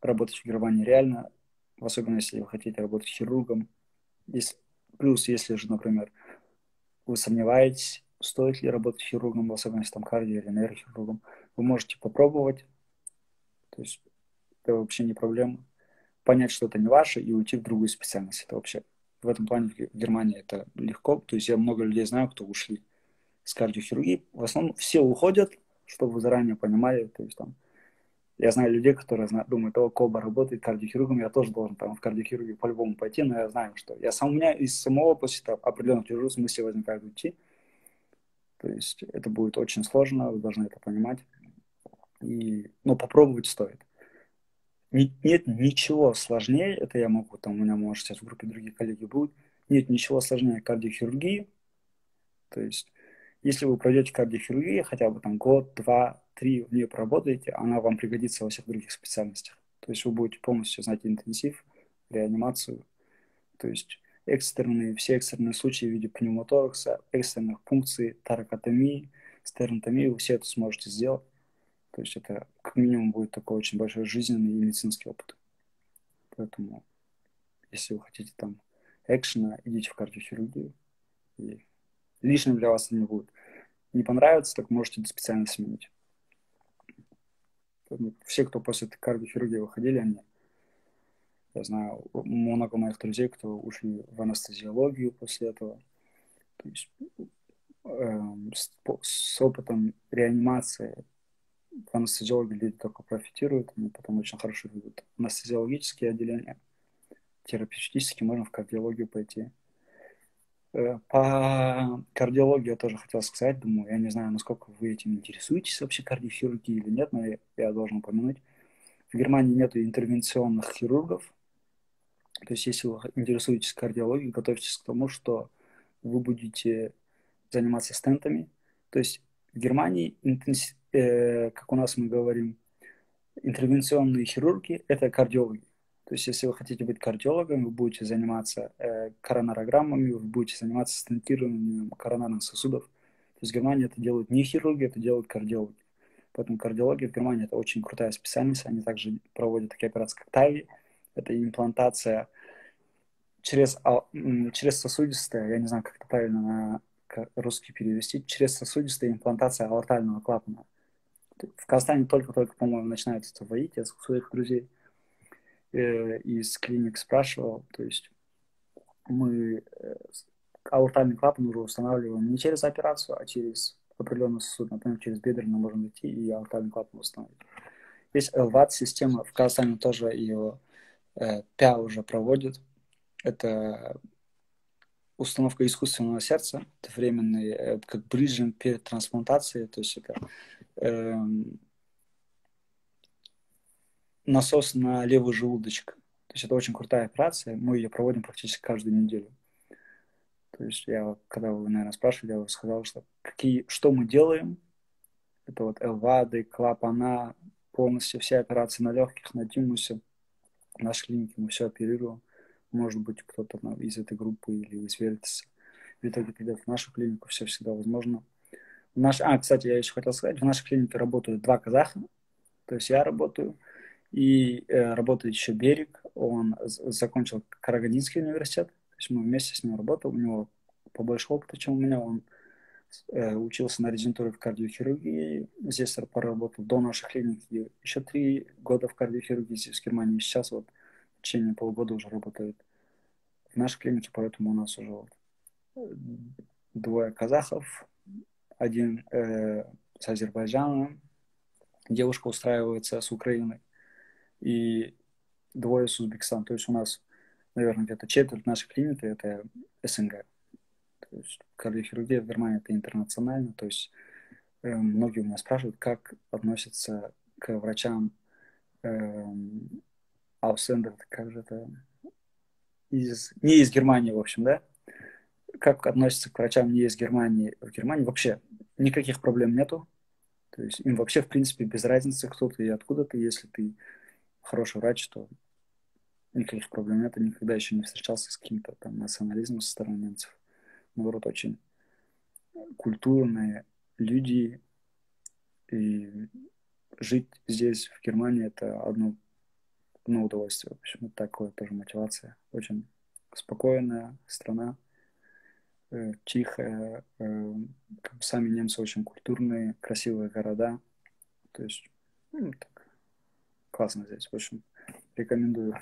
работать в Германии реально, в особенности, если вы хотите работать хирургом. Плюс, если же, например, вы сомневаетесь, стоит ли работать хирургом, в особенности там кардио или нейрохирургом, вы можете попробовать. То есть это вообще не проблема. Понять, что это не ваше, и уйти в другую специальность. Это вообще в этом плане в Германии это легко. То есть я много людей знаю, кто ушли с кардиохирургии. В основном все уходят, чтобы вы заранее понимали. То есть там я знаю людей, которые думают, о, Коба работает кардиохирургом, я тоже должен там в кардиохирургию по-любому пойти, но я знаю, что у меня из самого после определенных дежурств мысли возникают уйти. То есть это будет очень сложно, вы должны это понимать. Но попробовать стоит. Нет ничего сложнее, это я могу, там у меня, может, сейчас в группе другие коллеги будут, нет ничего сложнее кардиохирургии. То есть если вы пройдете кардиохирургию, хотя бы там год, 2, 3 в ней проработаете, она вам пригодится во всех других специальностях. То есть вы будете полностью знать интенсив, реанимацию, то есть все экстренные случаи в виде пневмоторакса, экстренных пункций, торакотомии, стернотомии, вы все это сможете сделать. То есть это как минимум будет такой очень большой жизненный и медицинский опыт. Поэтому, если вы хотите там экшена, идите в кардиохирургию. И лишним для вас это не будет. Не понравится, так можете специальность сменить. Поэтому все, кто после этой кардиохирургии выходили, я знаю, много моих друзей, кто ушли в анестезиологию после этого. То есть с опытом реанимации в анестезиологии люди только профитируют, они потом очень хорошо ведут анестезиологические отделения, терапевтически можно в кардиологию пойти. По кардиологии я тоже хотел сказать, думаю, я не знаю, насколько вы этим интересуетесь вообще, кардиохирургией или нет, но я должен упомянуть. В Германии нет интервенционных хирургов, то есть если вы интересуетесь кардиологией, готовьтесь к тому, что вы будете заниматься стентами. То есть в Германии, как у нас мы говорим, интервенционные хирурги – это кардиологи. То есть если вы хотите быть кардиологом, вы будете заниматься коронарограммами, вы будете заниматься стентированием коронарных сосудов. То есть в Германии это делают не хирурги, это делают кардиологи. Поэтому кардиология в Германии – это очень крутая специальность. Они также проводят такие операции, как ТАВИ. Это имплантация через сосудистая, я не знаю, как это правильно на русский перевести, через сосудистая имплантация аортального клапана. В Казахстане только-только, по-моему, начинают это вводить. Я своих друзей из клиник спрашивал. То есть мы аортальный клапан уже устанавливаем не через операцию, а через определенный сосуд. Например, через бедренный можно идти и аортальный клапан установить. Есть ЛВАД-система. В Казахстане тоже ее ПЯ уже проводит. Это установка искусственного сердца. Это временный, как бриджинг перед трансплантацией. То есть это насос на левый желудочек. То есть это очень крутая операция. Мы ее проводим практически каждую неделю. То есть я, когда вы, наверное, спрашивали, я сказал, что что мы делаем. Это вот ЛВАДы, клапана, полностью все операции на легких, на тимусе. В нашей клинике мы все оперируем. Может быть, кто-то из этой группы или из Веритаса в итоге придет в нашу клинику. Все всегда возможно. Кстати, я еще хотел сказать, в нашей клинике работают 2 казаха. То есть я работаю. И работает еще Берег. Он закончил Карагандинский университет. То есть мы вместе с ним работали. У него побольше опыта, чем у меня. Он учился на резидентуре в кардиохирургии. Здесь поработал до нашей клиники. Еще 3 года в кардиохирургии здесь, в Германии. Сейчас вот в течение полугода уже работает в нашей клинике. Поэтому у нас уже 2 казахов. 1 с Азербайджана. Девушка устраивается с Украины. И 2 с Узбекистана. То есть у нас, наверное, где-то четверть нашей клиники это СНГ. То есть кардиохирургия в Германии это интернационально. То есть многие у меня спрашивают, как относятся к врачам Ауслендер, как же это, не из Германии, в общем, да? Как относятся к врачам не из Германии в Германии? Вообще никаких проблем нету. То есть им вообще, в принципе, без разницы, кто ты и откуда ты. Если ты хороший врач, то никаких проблем нет. Я никогда еще не встречался с каким-то там национализмом со стороны немцев. Наоборот, очень культурные люди. И жить здесь, в Германии, это одно удовольствие. В общем, это такое тоже мотивация. Очень спокойная страна, тихая. Сами немцы очень культурные, красивые города. То есть, так, классно здесь. В общем, рекомендую.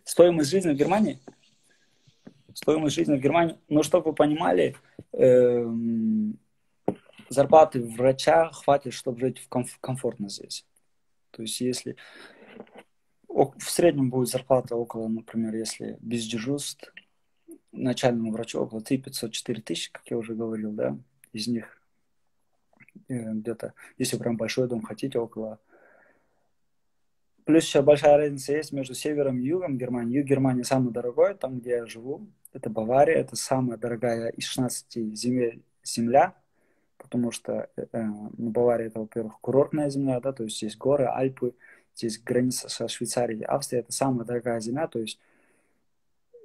Стоимость жизни в Германии? Ну, чтобы вы понимали, зарплаты врача хватит, чтобы жить комфортно здесь. То есть, если в среднем будет зарплата около, например, если без дежурств, начальному врачу около 3 500-4 тысячи, как я уже говорил, да, из них где-то, если прям большой дом хотите, около... Плюс еще большая разница есть между севером и югом Германии. Юг Германии самый дорогой, там, где я живу. Это Бавария, это самая дорогая из 16 земель земля, потому что Бавария это, во-первых, курортная земля, да, то есть здесь горы, Альпы, здесь граница со Швейцарией, Австрия, это самая дорогая земля, то есть,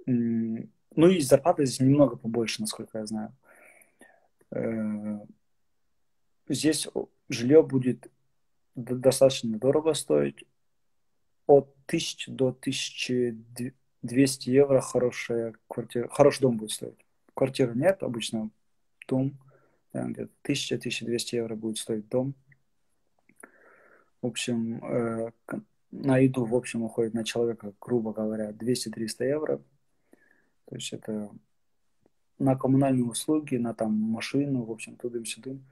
ну и зарплата здесь немного побольше, насколько я знаю. Здесь жилье будет достаточно дорого стоить, от 1000 до 1200 евро хорошая квартира, хороший дом будет стоить. Квартиры нет, обычно дом, да, где-то 1000-1200 евро будет стоить дом. В общем, на еду, в общем, уходит на человека, грубо говоря, 200-300 евро. То есть это на коммунальные услуги, на там машину, в общем, тудым-сюдым,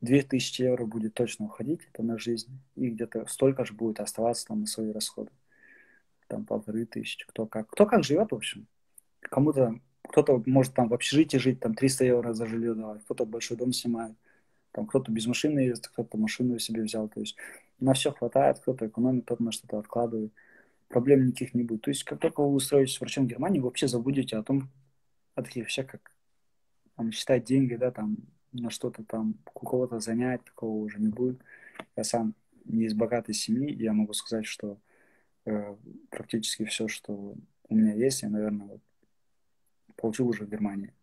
2000 евро будет точно уходить, это на жизнь, и где-то столько же будет оставаться там на свои расходы. Там 1500, кто как живет, в общем. Кому-то, кто-то может там в общежитии жить, там 300 евро за жилье давать, кто-то большой дом снимает, там кто-то без машины ездит, кто-то машину себе взял, то есть на все хватает, кто-то экономит, кто-то на что-то откладывает, проблем никаких не будет. То есть как только вы устроитесь врачом в Германии, вы вообще забудете о том, о таких вещах, как там, считать деньги, да, там, на что-то там, у кого-то занять, такого уже не будет. Я сам не из богатой семьи, и я могу сказать, что практически все, что у меня есть, я, наверное, вот, получил уже в Германии.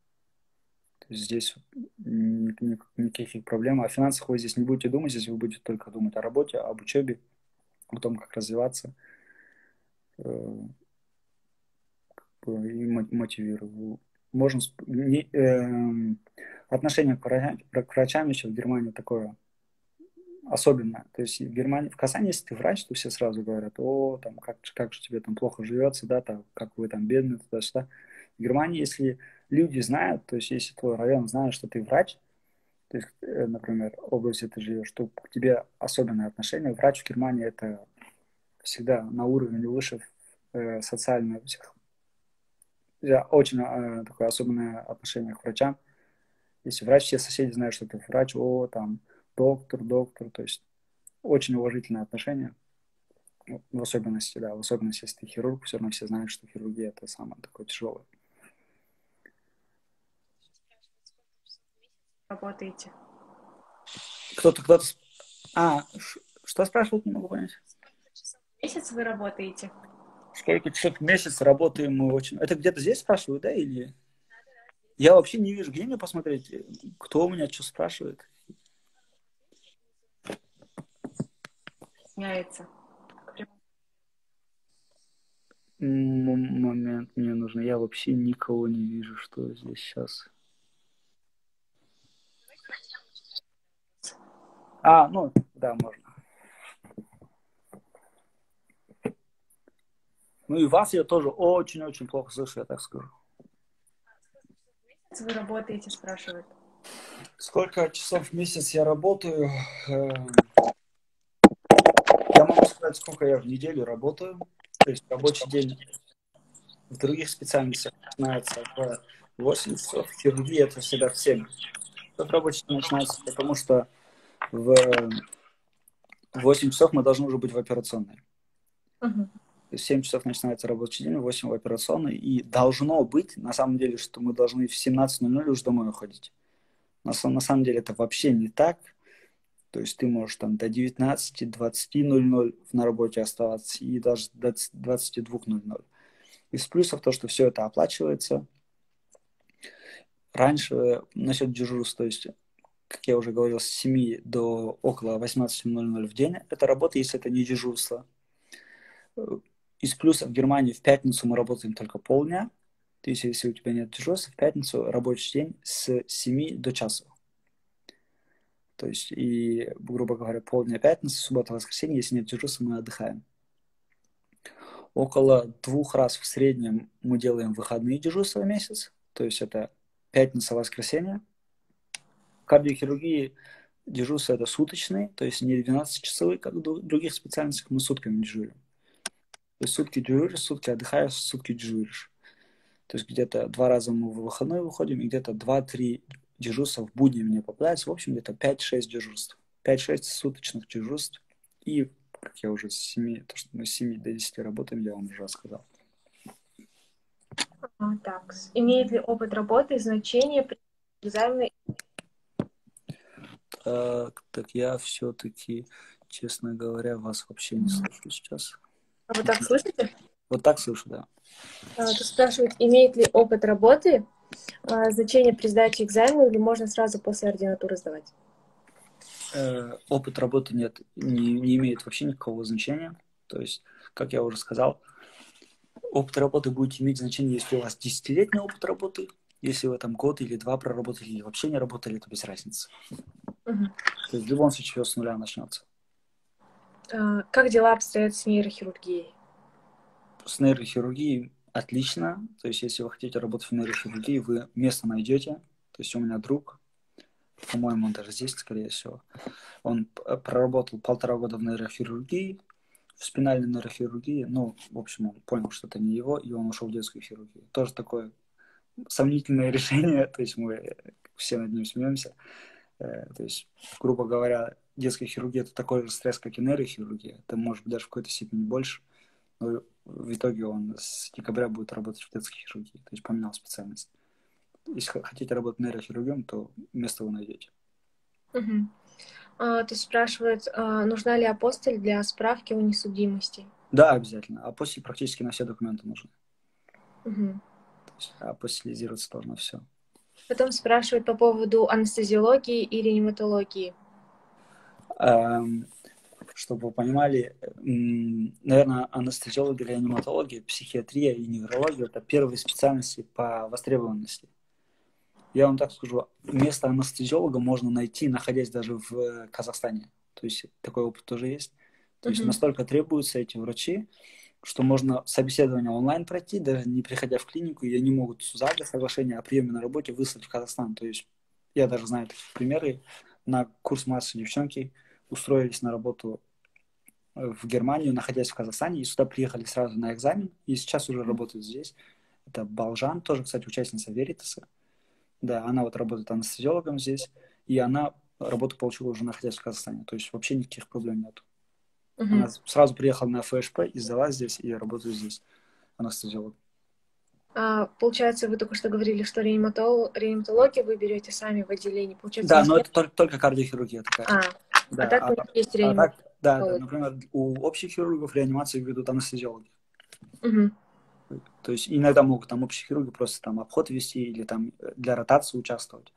То есть здесь никаких проблем. О финансах вы здесь не будете думать, здесь вы будете только думать о работе, об учебе, о том, как развиваться, и мотивирую. Можно отношение к врачам еще в Германии такое особенное. То есть в Германии, в Казани, если ты врач, то все сразу говорят: о, там, как же тебе там плохо живется, да, там, как вы там бедны, туда-сюда. В Германии, если люди знают, то есть если твой район знает, что ты врач, то есть, например, область, где ты живешь, то к тебе особенное отношение. Врач в Германии это всегда на уровне выше социального всех. Очень такое особенное отношение к врачам. Если врач, все соседи знают, что ты врач, о, там, доктор, то есть очень уважительное отношение. В особенности, да, в особенности, если ты хирург, все равно все знают, что хирургия это самое такое тяжелое. Работаете? Кто-то... Что спрашивают, не могу понять. В месяц вы работаете? Сколько часов в месяц работаем мы очень... Это где-то здесь спрашивают, да, или... Я вообще не вижу, где мне посмотреть, кто у меня что спрашивает. Меняется. Момент мне нужен. Я вообще никого не вижу, что здесь сейчас. Ну, да, можно. Ну и вас я тоже очень-очень плохо слышу, я так скажу. Вы работаете, спрашивают. Сколько часов в месяц я работаю? Я могу сказать, сколько я в неделю работаю. То есть рабочий день в других специальностях начинается в 8 часов, в хирургии это всегда в 7. Тут рабочий день начинается, потому что в 8 часов мы должны уже быть в операционной. Угу. То есть в 7 часов начинается рабочий день, в 8 в операционной. И должно быть, на самом деле, что мы должны в 17:00 уже домой уходить. На самом деле это вообще не так. То есть ты можешь там до 19-20:00 на работе оставаться и даже до 22:00. Из плюсов то, что все это оплачивается. Раньше насчет дежурств, то есть, как я уже говорил, с 7 до около 18:00 в день это работа, если это не дежурство. Из плюсов в Германии в пятницу мы работаем только полдня. То есть, если у тебя нет дежурства, в пятницу рабочий день с 7 до часу. То есть, и, грубо говоря, полдня пятница, суббота, воскресенье, если нет дежурства, мы отдыхаем. Около 2 раз в среднем мы делаем выходные дежурства в месяц. То есть, это пятница, воскресенье. В кардиохирургии дежурство это суточные, то есть не 12-часовые, как в других специальностях, мы сутками дежурим. То есть сутки дежуришь, сутки отдыхаешь, сутки дежуришь. То есть где-то 2 раза мы в выходной выходим, и где-то 2-3 дежурства в будни мне попадается. В общем, где-то 5-6 дежурств. 5-6 суточных дежурств. И, как я уже с 7 до 10 работаем, я вам уже рассказал. Так. Имеет ли опыт работы значение при экзамене? Так я все-таки, честно говоря, вас вообще не слышу сейчас. А вы так слышите? Вот так слышу, да. Тут спрашивают, имеет ли опыт работы значение при сдаче экзамена или можно сразу после ординатуры сдавать? Опыт работы не имеет вообще никакого значения. То есть, как я уже сказал, опыт работы будет иметь значение, если у вас 10-летний опыт работы, если вы там год или 2 проработали, или вообще не работали, это без разницы. Угу. То есть в любом случае все с нуля начнется. Как дела обстоят с нейрохирургией? С нейрохирургией отлично. То есть, если вы хотите работать в нейрохирургии, вы место найдете. То есть, у меня друг, по-моему, он даже здесь, скорее всего, он проработал 1,5 года в нейрохирургии, в спинальной нейрохирургии. Ну, в общем, он понял, что это не его, и он ушел в детскую хирургию. Тоже такое сомнительное решение, то есть мы все над ним смеемся. То есть, грубо говоря, детская хирургия – это такой же стресс, как и нейрохирургия. Это может быть даже в какой-то степени больше. Но в итоге он с декабря будет работать в детской хирургии, то есть поменял специальность. Если хотите работать нейрохирургом, то место вы найдете. Угу. То есть спрашивают, нужна ли апостиль для справки о несудимости? Да, обязательно. А после практически на все документы нужны. Угу. То есть апостилизироваться должно все. Потом спрашивают по поводу анестезиологии и реаниматологии. Чтобы вы понимали, наверное, анестезиологи, реаниматологи, психиатрия и неврология – это первые специальности по востребованности. Я вам так скажу, место анестезиолога можно найти, находясь даже в Казахстане. То есть такой опыт тоже есть. То есть настолько требуются эти врачи, что можно собеседование онлайн пройти, даже не приходя в клинику, и они могут с УЗАГа соглашение о приеме на работе выслать в Казахстан. То есть я даже знаю такие примеры. На курс массы девчонки устроились на работу в Германию, находясь в Казахстане, и сюда приехали сразу на экзамен, и сейчас уже работают здесь. Это Балжан, тоже, кстати, участница Веритаса. Да, она вот работает анестезиологом здесь, и она работу получила уже находясь в Казахстане. То есть вообще никаких проблем нет. Она сразу приехала на ФШП и сдала здесь, и работает здесь анестезиолог. Получается, вы только что говорили, что реаниматологию вы берете сами в отделении. Получается, Да, но это только кардиохирургия такая. А так у них есть реаниматолог. Да, например, у общих хирургов реанимацию ведут анестезиологи. То есть иногда могут там общие хирурги просто там обход вести или там для ротации участвовать.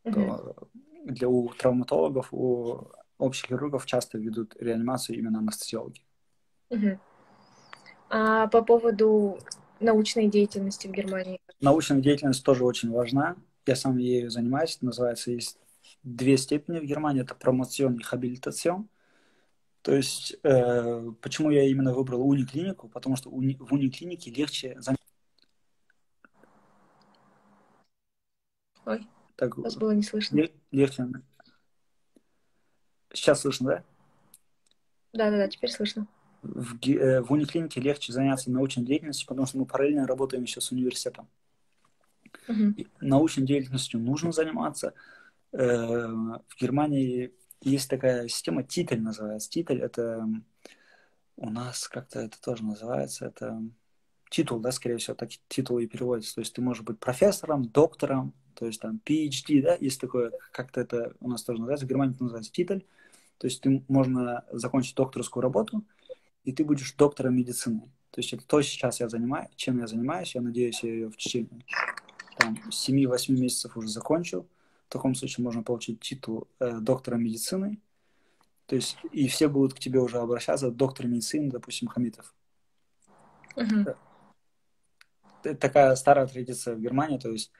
У травматологов, у общих хирургов часто ведут реанимацию именно анестезиологи. А по поводу научной деятельности в Германии? Научная деятельность тоже очень важна. Я сам ею занимаюсь. Называется, есть 2 степени в Германии. Это промоцион и хабилитацион. То есть, почему я именно выбрал униклинику? Потому что в униклинике легче заняться. Ой, так, вас было не слышно. Легче. Сейчас слышно, да? Да, теперь слышно. В униклинике легче заняться научной деятельностью, потому что мы параллельно работаем еще с университетом. Научной деятельностью нужно заниматься. В Германии есть такая система, титель называется. Титель – это у нас как-то это тоже называется, это титул, да, скорее всего, так титул и переводится. То есть ты можешь быть профессором, доктором, то есть там PhD, да, есть такое, как-то это у нас тоже называется, в Германии это называется титель. То есть можно закончить докторскую работу, и ты будешь доктором медицины. То есть это то, сейчас чем я занимаюсь. Я надеюсь, я ее в течение 7-8 месяцев уже закончил. В таком случае можно получить титул доктора медицины. То есть и все будут к тебе уже обращаться, доктор медицины, допустим, Хамитов. Это такая старая традиция в Германии, то есть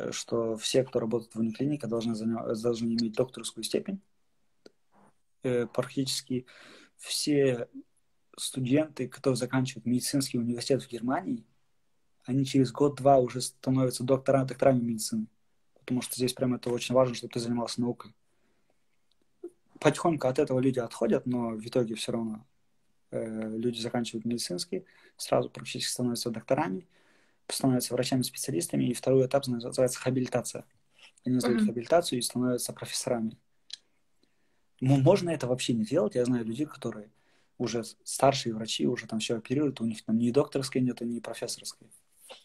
что все, кто работает в униклинике, должны иметь докторскую степень. Практически все студенты, которые заканчивают медицинский университет в Германии, они через год-два уже становятся докторами медицины. Потому что здесь прям это очень важно, чтобы ты занимался наукой. Потихоньку от этого люди отходят, но в итоге все равно люди заканчивают медицинский, сразу практически становятся докторами, становятся врачами-специалистами, и второй этап называется хабилитация. Они сдают хабилитацию и становятся профессорами. Можно это вообще не делать. Я знаю людей, которые уже старшие врачи, уже там все оперируют, у них там ни докторской нет, ни профессорской.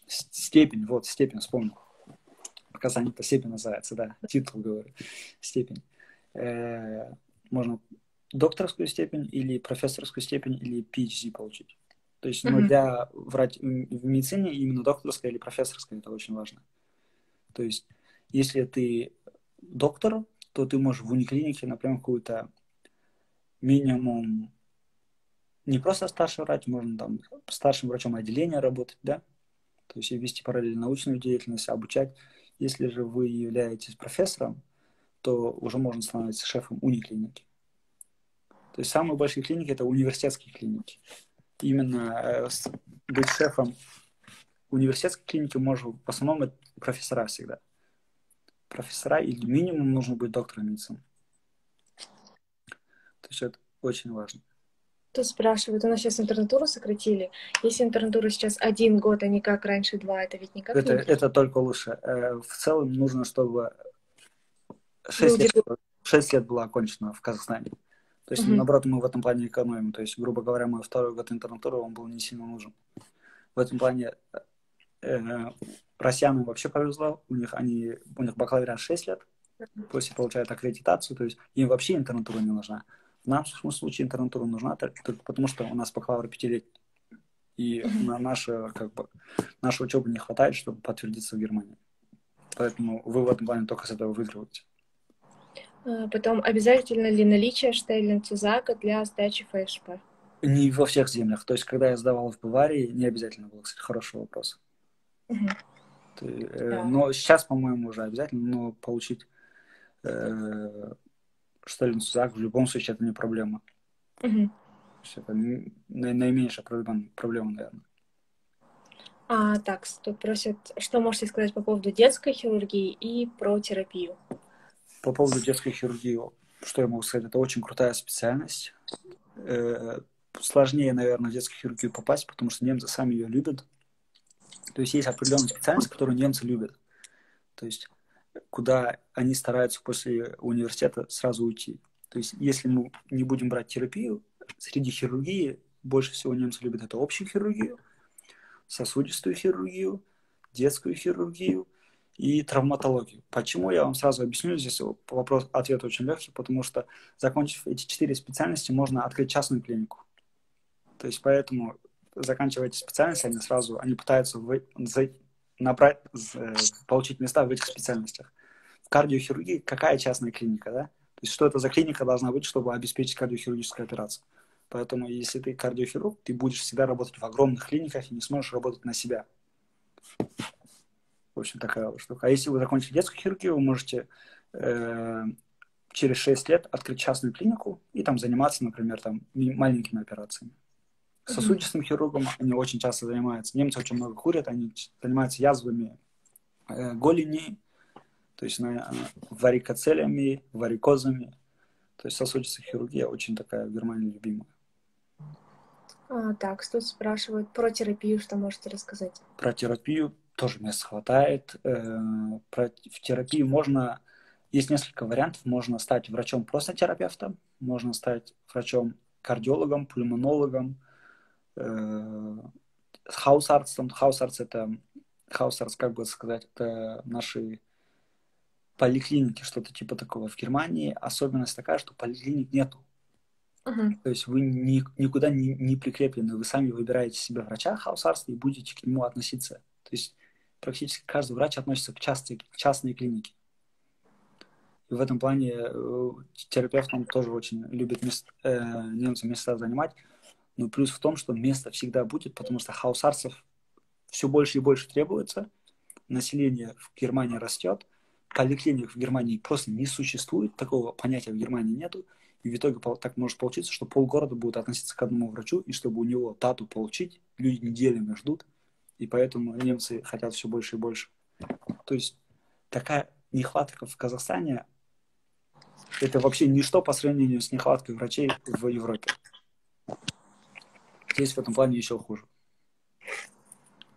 Степень, вспомнил. Показание это степень называется, да, титул, говорю, степень. Можно докторскую степень или профессорскую степень или PhD получить. То есть, для в медицине именно докторская или профессорская это очень важно. То есть, если ты доктор, то ты можешь в униклинике, например, какую-то минимум не просто старший врач, можно там старшим врачом отделения работать, да, то есть и вести параллельно научную деятельность, обучать. Если же вы являетесь профессором, то уже можно становиться шефом униклиники. То есть самые большие клиники – это университетские клиники. Именно быть шефом университетской клинике в основном это профессора всегда. Профессора или минимум нужно быть доктором медицины. То есть это очень важно. Тут спрашивают, у нас сейчас интернатуру сократили. Если интернатура сейчас 1 год, а не как раньше 2, это ведь никак не... Это только лучше. В целом нужно, чтобы 6 лет было окончено в Казахстане. То есть, наоборот, мы в этом плане экономим. То есть, грубо говоря, мой 2-й год интернатуры, он был не сильно нужен. В этом плане россиянам вообще повезло. У них бакалавриат 6 лет, после получают аккредитацию, то есть им вообще интернатура не нужна. В нашем случае интернатура нужна только потому, что у нас бакалавр 5-летний. И на нашу учебу не хватает, чтобы подтвердиться в Германии. Поэтому вы в этом плане только с этого выигрываете. Потом, обязательно ли наличие Штеллен-Цузака для сдачи ФСП? Не во всех землях. То есть, когда я сдавал в Баварии, не обязательно было, кстати, хороший вопрос. Но сейчас, по-моему, уже обязательно, но получить Штеллен-Цузак в любом случае это не проблема. Это наименьшая проблема, наверное. Так, тут просят, что можете сказать по поводу детской хирургии и про терапию? По поводу детской хирургии, что я могу сказать, это очень крутая специальность. Сложнее, наверное, в детскую хирургию попасть, потому что немцы сами ее любят. То есть есть определенная специальность, которую немцы любят. То есть куда они стараются после университета сразу уйти. То есть если мы не будем брать терапию, среди хирургии больше всего немцы любят это общую хирургию, сосудистую хирургию, детскую хирургию и травматологию. Почему, я вам сразу объясню. Здесь ответ очень легкий, потому что, закончив эти 4 специальности, можно открыть частную клинику. То есть поэтому, заканчивая эти специальности, они пытаются получить места в этих специальностях. В кардиохирургии какая частная клиника, да? То есть что это за клиника должна быть, чтобы обеспечить кардиохирургическую операцию? Поэтому, если ты кардиохирург, ты будешь всегда работать в огромных клиниках и не сможешь работать на себя. В общем, такая вот штука. А если вы закончили детскую хирургию, вы можете через 6 лет открыть частную клинику и там заниматься, например, маленькими операциями. Сосудистым хирургом они очень часто занимаются. Немцы очень много курят, они занимаются язвами голени, то есть варикоцелями, варикозами. То есть сосудистая хирургия очень такая в Германии любимая. Так, тут спрашивают про терапию, что можете рассказать? Про терапию тоже места хватает. В терапии есть несколько вариантов. Можно стать врачом просто терапевтом, можно стать врачом-кардиологом, пульмонологом, хаусарцем. Хаусарц, как бы сказать, это наши поликлиники, что-то типа такого. В Германии особенность такая, что поликлиник нету. То есть вы никуда не прикреплены, вы сами выбираете себе врача хаусарства и будете к нему относиться. То есть практически каждый врач относится к частной клинике. И в этом плане терапевт он тоже очень любит немцы места занимать. Но плюс в том, что место всегда будет, потому что хаусарцев все больше и больше требуется. Население в Германии растет. Поликлиник в Германии просто не существует. Такого понятия в Германии нету. И в итоге так может получиться, что полгорода будут относиться к одному врачу, и чтобы у него дату получить, люди неделями ждут. И поэтому немцы хотят все больше и больше. То есть такая нехватка в Казахстане — это вообще ничто по сравнению с нехваткой врачей в Европе. Здесь в этом плане еще хуже.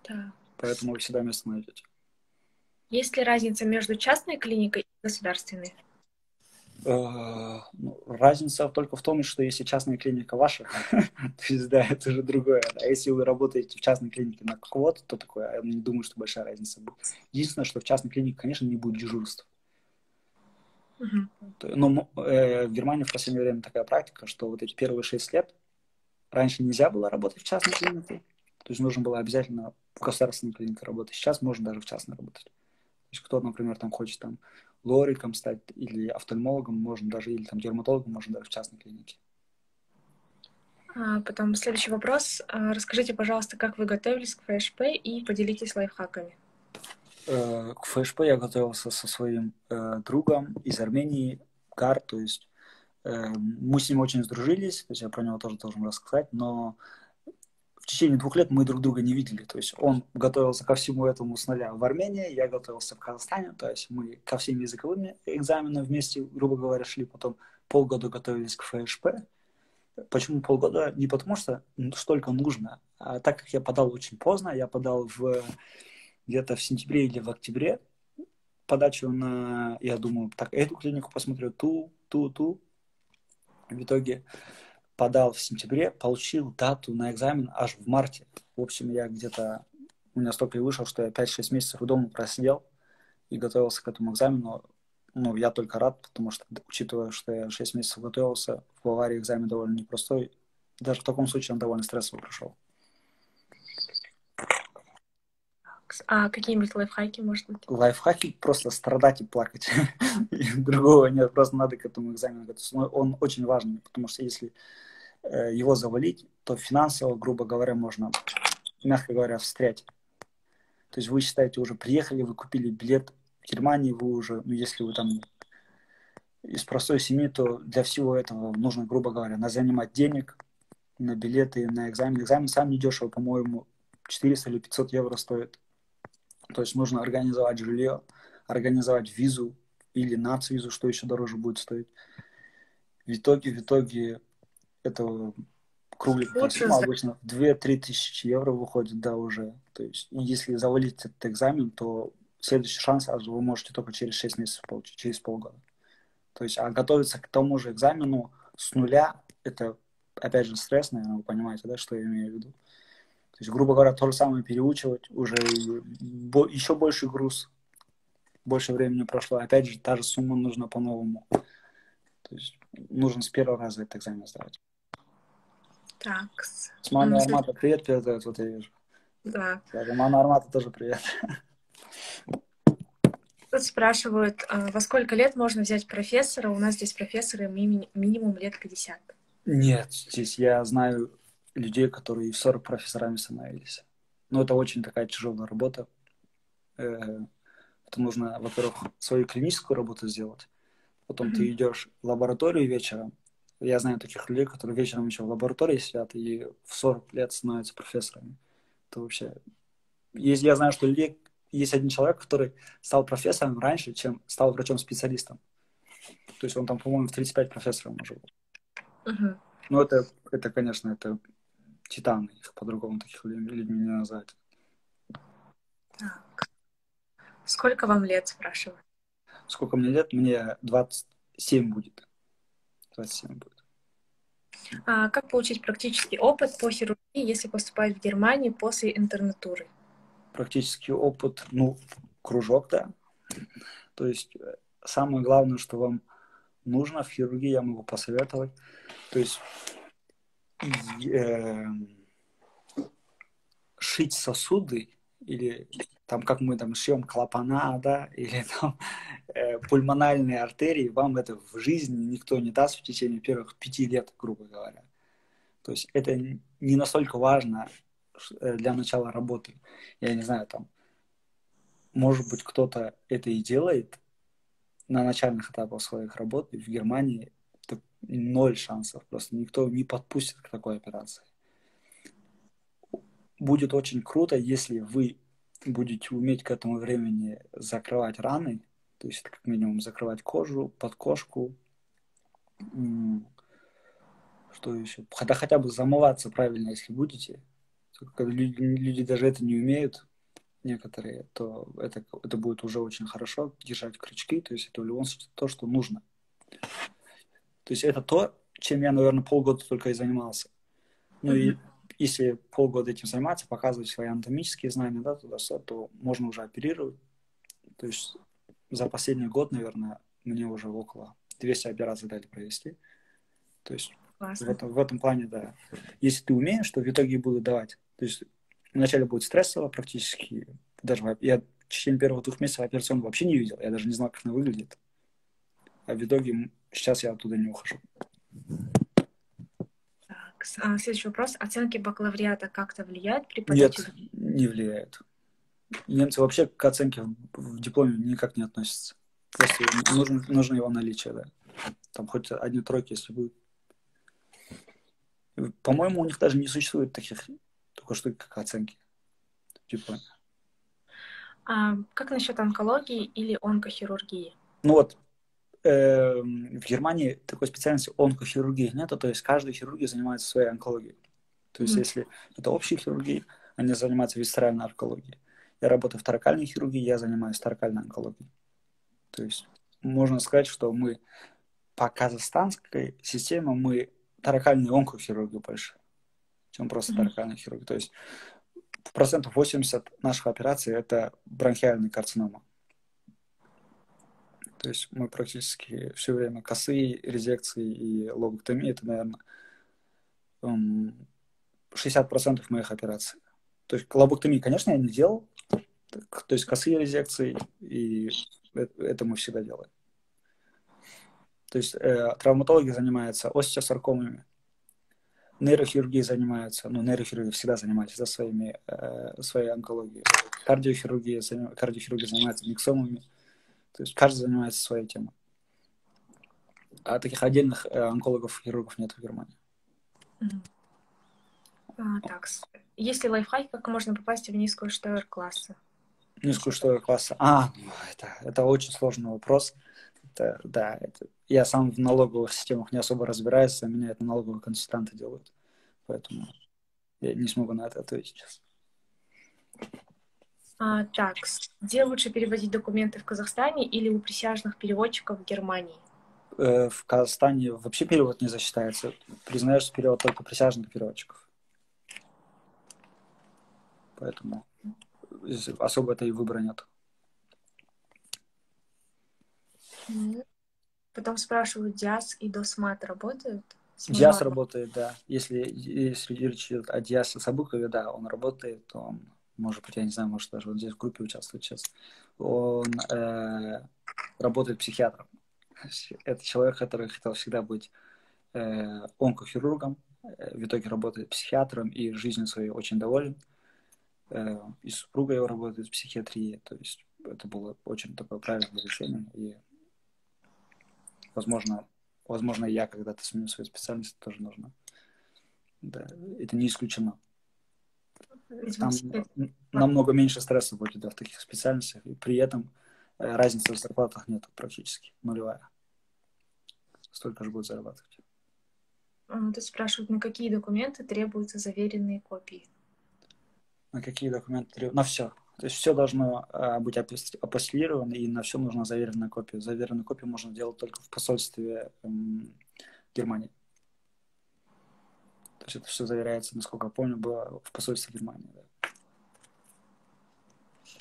Да. Поэтому вы всегда место найдете. Есть ли разница между частной клиникой и государственной? Разница только в том, что если частная клиника ваша, то есть, да, это уже другое. А если вы работаете в частной клинике на кого-то, то такое, я не думаю, что большая разница будет. Единственное, что в частной клинике, конечно, не будет дежурств. Но в Германии в последнее время такая практика, что вот эти первые 6 лет раньше нельзя было работать в частной клинике, то есть нужно было обязательно в государственной клинике работать. Сейчас можно даже в частной работать. То есть кто-то, например, хочет лориком стать или офтальмологом, можно даже, или дерматологом, можно даже в частной клинике. Потом следующий вопрос. Расскажите, пожалуйста, как вы готовились к ФШП и поделитесь лайфхаками. К ФШП я готовился со своим другом из Армении, Гар, то есть мы с ним очень сдружились, то есть я про него тоже должен рассказать, но в течение 2 лет мы друг друга не видели. То есть он готовился ко всему этому с нуля в Армении, я готовился в Казахстане. То есть мы ко всем языковым экзаменам вместе, грубо говоря, шли. Потом полгода готовились к ФШП. Почему полгода? Не потому что столько нужно, а так как я подал очень поздно, я подал где-то в сентябре или в октябре подачу на, я думаю, так, эту клинику посмотрю, ту. В итоге подал в сентябре, получил дату на экзамен аж в марте. В общем, я где-то, у меня столько и вышел, что я 5-6 месяцев дома просидел и готовился к этому экзамену. Ну, я только рад, потому что, учитывая, что я 6 месяцев готовился, в Баварии экзамен довольно непростой. Даже в таком случае он довольно стрессово прошел. А какие-нибудь лайфхаки, может быть? Лайфхаки просто страдать и плакать. Другого нет, просто надо к этому экзамену готовиться. Но он очень важный, потому что если его завалить, то финансово, грубо говоря, можно, мягко говоря, встрять. То есть вы считаете, уже приехали, вы купили билет в Германию, вы уже, ну, если вы там из простой семьи, то для всего этого нужно, грубо говоря, занимать денег на билеты, на экзамен. Экзамен сам недешево, по-моему, 400 или 500 евро стоит. То есть нужно организовать жилье, организовать визу или нацвизу, что еще дороже будет стоить. В итоге это кругленькая сумма, обычно 2-3 тысячи евро выходит, да, уже. То есть если завалить этот экзамен, то следующий шанс вы можете только через 6 месяцев получить, через полгода. То есть, а готовиться к тому же экзамену с нуля, это, опять же, стресс, наверное, вы понимаете, да, что я имею в виду. То есть, грубо говоря, то же самое переучивать, уже еще больше груз, больше времени прошло. Опять же, та же сумма нужна по-новому. То есть, нужно с первого раза этот экзамен сдавать. Так. С Мана Армата привет передает, вот я вижу. Да. Мана Армата тоже привет. Тут спрашивают, во сколько лет можно взять профессора? У нас здесь профессоры минимум лет 50. Нет, здесь я знаю людей, которые в 40 профессорами становились. Но это очень такая тяжелая работа. Это нужно, во-первых, свою клиническую работу сделать. Потом ты идешь в лабораторию вечером. Я знаю таких людей, которые вечером еще в лаборатории сидят и в 40 лет становятся профессорами. Это вообще... Я знаю, что есть один человек, который стал профессором раньше, чем стал врачом-специалистом. То есть он там, по-моему, в 35 профессором уже был. Ну, это, конечно, это титаны. Их по-другому таких людьми не назвать. Так. Сколько вам лет, спрашиваю? Сколько мне лет? Мне 27 будет. 27 будет. Как получить практический опыт по хирургии, если поступать в Германию после интернатуры? Практический опыт, ну, кружок, да. То есть самое главное, что вам нужно в хирургии, я могу посоветовать. То есть шить сосуды или там, как мы там шьем клапана, да, или там пульмональные артерии, вам это в жизни никто не даст в течение первых 5 лет, грубо говоря. То есть это не настолько важно для начала работы. Я не знаю, там, может быть, кто-то это и делает на начальных этапах своих работ. В Германии это 0 шансов. Просто никто не подпустит к такой операции. Будет очень круто, если вы будете уметь к этому времени закрывать раны, то есть как минимум закрывать кожу, подкожку, что еще? Хотя бы замываться правильно, если будете. Когда люди даже это не умеют, некоторые, то это будет уже очень хорошо, держать крючки, то есть это в любом случае то, что нужно. То есть это то, чем я, наверное, полгода только и занимался. Ну и если полгода этим заниматься, показывать свои анатомические знания, да, туда-сюда, то можно уже оперировать. То есть за последний год, наверное, мне уже около 200 операций дали провести. То есть в этом плане, да. Если ты умеешь, то в итоге будут давать. То есть вначале будет стрессово практически. Даже я в течение первых 2 месяцев операционную вообще не видел. Я даже не знал, как она выглядит. А в итоге сейчас я оттуда не ухожу. Так, следующий вопрос. Оценки бакалавриата как-то влияют при подаче? Нет, не влияет. Немцы вообще к оценке в дипломе никак не относятся. Просто нужно его наличие, да. Там хоть 1 тройка, если будет. По-моему, у них даже не существует таких Только что как оценки в дипломе. А как насчет онкологии или онкохирургии? Ну вот, в Германии такой специальности онкохирургии нету, то есть каждый хирург занимается своей онкологией. То есть если это общая хирургия, они занимаются висцеральной онкологией. Я работаю в торакальной хирургии, я занимаюсь торакальной онкологией. То есть можно сказать, что мы по казахстанской системе мы торакальные онкохирурги больше, чем просто торакальные хирурги. То есть процентов 80 наших операций это бронхиальная карцинома. То есть мы практически все время косые, резекции и лобэктомии, это, наверное, 60% моих операций. То есть лобэктомии, конечно, я не делал. То есть косые резекции, и это мы всегда делаем. То есть травматологи занимаются остеосаркомами, нейрохирургии занимаются, нейрохирурги всегда занимаются своей онкологией. Кардиохирурги занимаются миксомами. То есть каждый занимается своей темой. А таких отдельных онкологов-хирургов нет в Германии. Так, есть ли лайфхак, как можно попасть в низкую штойер-класса? Низкую штойер-класса? Это очень сложный вопрос. Я сам в налоговых системах не особо разбираюсь, за меня это налоговые консультанты делают. Поэтому я не смогу на это ответить сейчас. Так, где лучше переводить документы в Казахстане или у присяжных переводчиков в Германии? В Казахстане вообще перевод не засчитается. Признается перевод только присяжных переводчиков. Поэтому особо это и выбора нет. Потом спрашивают, ДИАС и ДОСМАТ работают? ДИАС работает, да. Если речь идет о ДИАСе Сабукове, да, он работает, он, может быть, я не знаю, может даже вот здесь в группе участвует сейчас. Он работает психиатром. Это человек, который хотел всегда быть онкохирургом, в итоге работает психиатром и жизнью своей очень доволен. И супруга его работает в психиатрии, то есть это было очень такое правильное решение, и возможно, и я когда-то сменю свою специальность, тоже нужно. Да, это не исключено. Там намного меньше стресса будет, да, в таких специальностях, и при этом разницы в зарплатах нет практически, нулевая. Столько же будет зарабатывать. Тут спрашивают, на какие документы требуются заверенные копии? На какие документы требуются? На все. То есть все должно быть апостилировано, и на все нужна заверенная копия. Заверенную копию можно делать только в посольстве Германии. То есть это все заверяется, насколько я помню, было в посольстве Германии. Да.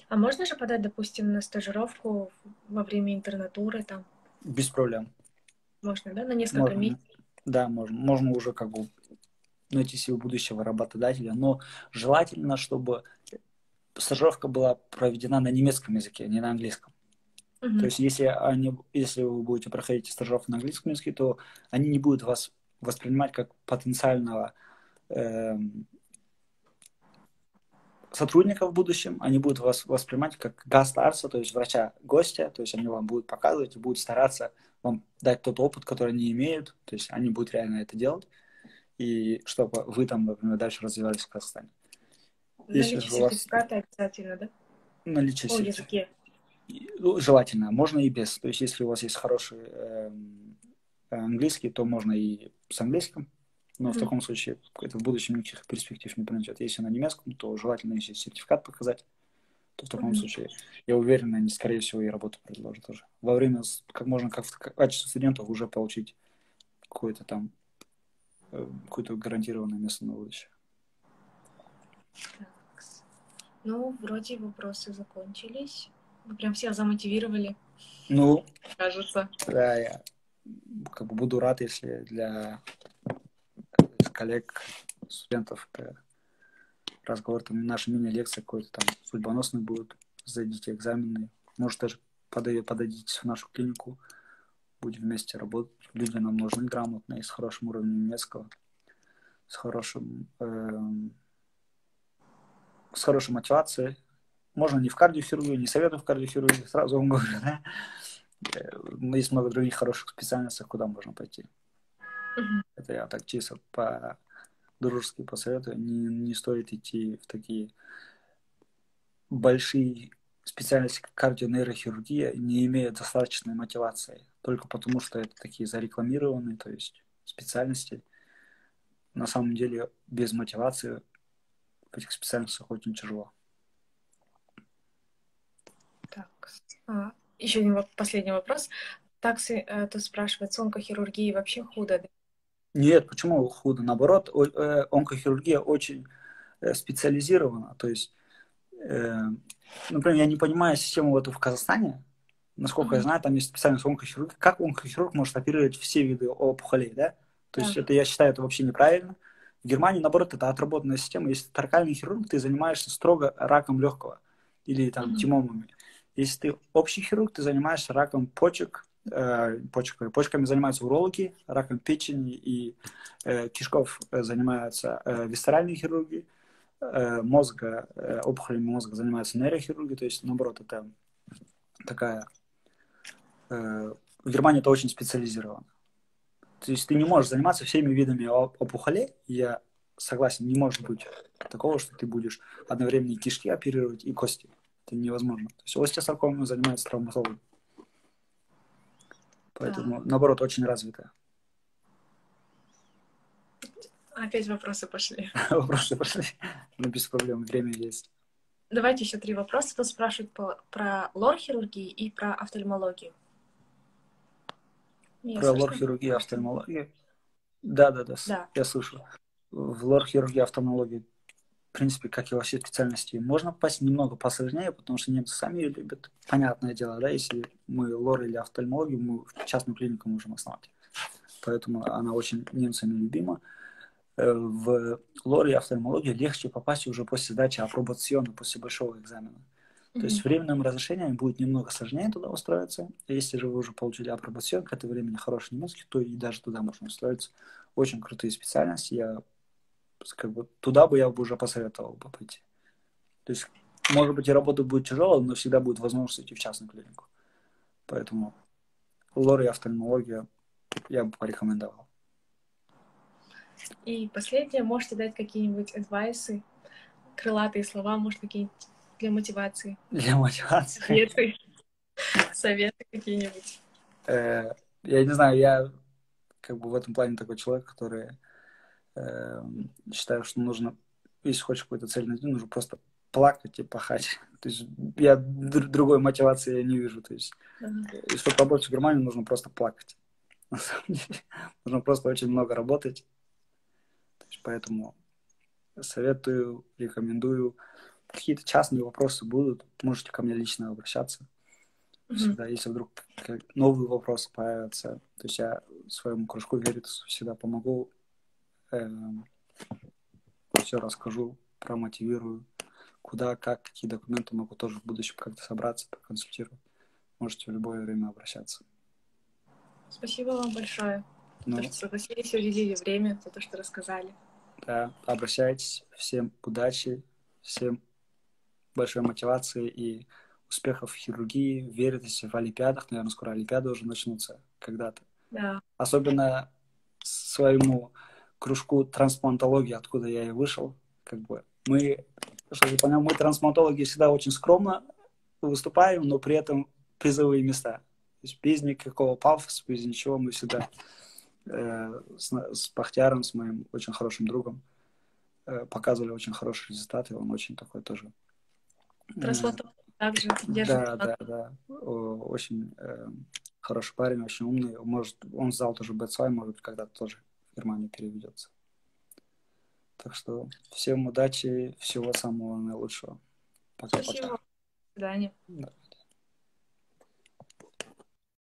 А можно же подать, допустим, на стажировку во время интернатуры там? Без проблем. Можно, да? На несколько месяцев? Да, можно. Можно уже как бы найти себе будущего работодателя, но желательно, чтобы стажировка была проведена на немецком языке, не на английском. То есть если вы будете проходить стажировку на английском языке, то они не будут вас воспринимать как потенциального сотрудника в будущем, они будут вас воспринимать как гастарца, то есть врача-гостя, то есть они вам будут показывать и будут стараться вам дать тот опыт, который они имеют, то есть они будут реально это делать, и чтобы вы там, например, дальше развивались в Казахстане. Наличие сертификата обязательно, да? Наличие по языке. Желательно, можно и без. То есть если у вас есть хороший английский, то можно и с английским, но в таком случае это в будущем никаких перспектив не принесет. Если на немецком, то желательно, если сертификат показать, то в таком случае, я уверен, они, скорее всего, и работу предложат тоже. Во время, как в качестве студентов уже получить какое-то там, какое-то гарантированное место на будущее. Так. Ну, вроде вопросы закончились. Вы прям всех замотивировали. Ну, кажется. Да, я как бы буду рад, если для коллег, студентов разговор, там, наша мини-лекция какой-то там судьбоносный будет, сдадите экзамены, может даже подадитесь в нашу клинику, будем вместе работать. Люди нам нужны грамотные, с хорошим уровнем немецкого, с хорошей мотивацией. Можно не в кардиохирургию, не советую в кардиохирургии, сразу вам говорю, да? Есть много других хороших специальностей, куда можно пойти. Это я так чисто дружески посоветую, не стоит идти в такие большие специальности, как кардионейрохирургия, не имея достаточной мотивации, только потому что это такие зарекламированные, то есть специальности. На самом деле без мотивации в этих специальностях очень тяжело. Так, еще один последний вопрос. Так, тут спрашивает, с онкохирургией вообще худо? Нет, почему худо? Наоборот, онкохирургия очень специализирована. То есть, например, я не понимаю систему вот в Казахстане. Насколько я знаю, там есть специальность онкохирург. Как онкохирург может оперировать все виды опухолей, да? То есть это, я считаю, это вообще неправильно. В Германии, наоборот, это отработанная система. Если ты торакальный хирург, ты занимаешься строго раком легкого или там тимомами. Если ты общий хирург, ты занимаешься раком почек, почками занимаются урологи, раком печени и кишков занимаются висцеральные хирурги, мозга, опухолями мозга занимаются нейрохирурги, то есть, наоборот, это такая... В Германии это очень специализировано. То есть ты не можешь заниматься всеми видами опухолей, я согласен, не может быть такого, что ты будешь одновременно и кишки оперировать, и кости. Это невозможно. То есть остеосаркомой занимается травматологом. Поэтому, наоборот, очень развитая. Опять вопросы пошли. Вопросы пошли. Но без проблем, время есть. Давайте еще 3 вопроса. Тут спрашивают про лор-хирургию и про офтальмологию. Про лор-хирургию и офтальмологию? Да, я слышу. В лор-хирургии и офтальмологии, в принципе, как и во все специальности, можно попасть немного посложнее, потому что немцы сами ее любят. Понятное дело, да, если мы лор или офтальмологию, мы в частную клинику можем основать. Поэтому она очень немцами любима. В лор и офтальмологию легче попасть уже после сдачи апробациона, после большого экзамена. То есть временным разрешением будет немного сложнее туда устроиться. Если же вы уже получили апробацион, к этому времени хороший немецкий, то и даже туда можно устроиться. Очень крутые специальности. Я туда бы я уже посоветовал бы пойти. То есть, может быть, и работа будет тяжелая, но всегда будет возможность идти в частную клинику. Поэтому лор и офтальмология я бы порекомендовал. И последнее, можете дать какие-нибудь адвайсы, крылатые слова, может, какие-нибудь для мотивации? Для мотивации? Советы какие-нибудь? Я не знаю, я в этом плане такой человек, который считаю, что нужно, если хочешь какую-то цель найти, нужно просто плакать и пахать. То есть я другой мотивации я не вижу. То есть, и чтобы работать в Германии, нужно просто плакать. На самом деле, нужно просто очень много работать. То есть, поэтому советую, рекомендую. Какие-то частные вопросы будут, можете ко мне лично обращаться. Всегда, если вдруг новые вопросы появятся, то есть я своему кружку Веритасу всегда помогу, все расскажу, промотивирую, куда, как, какие документы могу тоже в будущем как-то собраться, проконсультировать. Можете в любое время обращаться. Спасибо вам большое, за то, что согласились, уделили время, за то, что рассказали. Да, обращайтесь. Всем удачи, всем большой мотивации и успехов в хирургии. Веритесь в олимпиадах. Наверное, скоро олимпиады уже начнутся когда-то. Да. Особенно своему кружку трансплантологии, откуда я и вышел. Мы, чтобы вы поняли, мы трансплантологи всегда очень скромно выступаем, но при этом призовые места. То есть без никакого пафоса, без ничего мы всегда с Пахтяром, с моим очень хорошим другом, показывали очень хорошие результаты. Он очень такой тоже... Трансплантолог также держит. Да. Очень хороший парень, очень умный. Может, он сдал тоже B2, может, когда-то тоже в Германию переведется. Так что всем удачи, всего самого наилучшего. Пока-пока. Спасибо. До свидания. Да.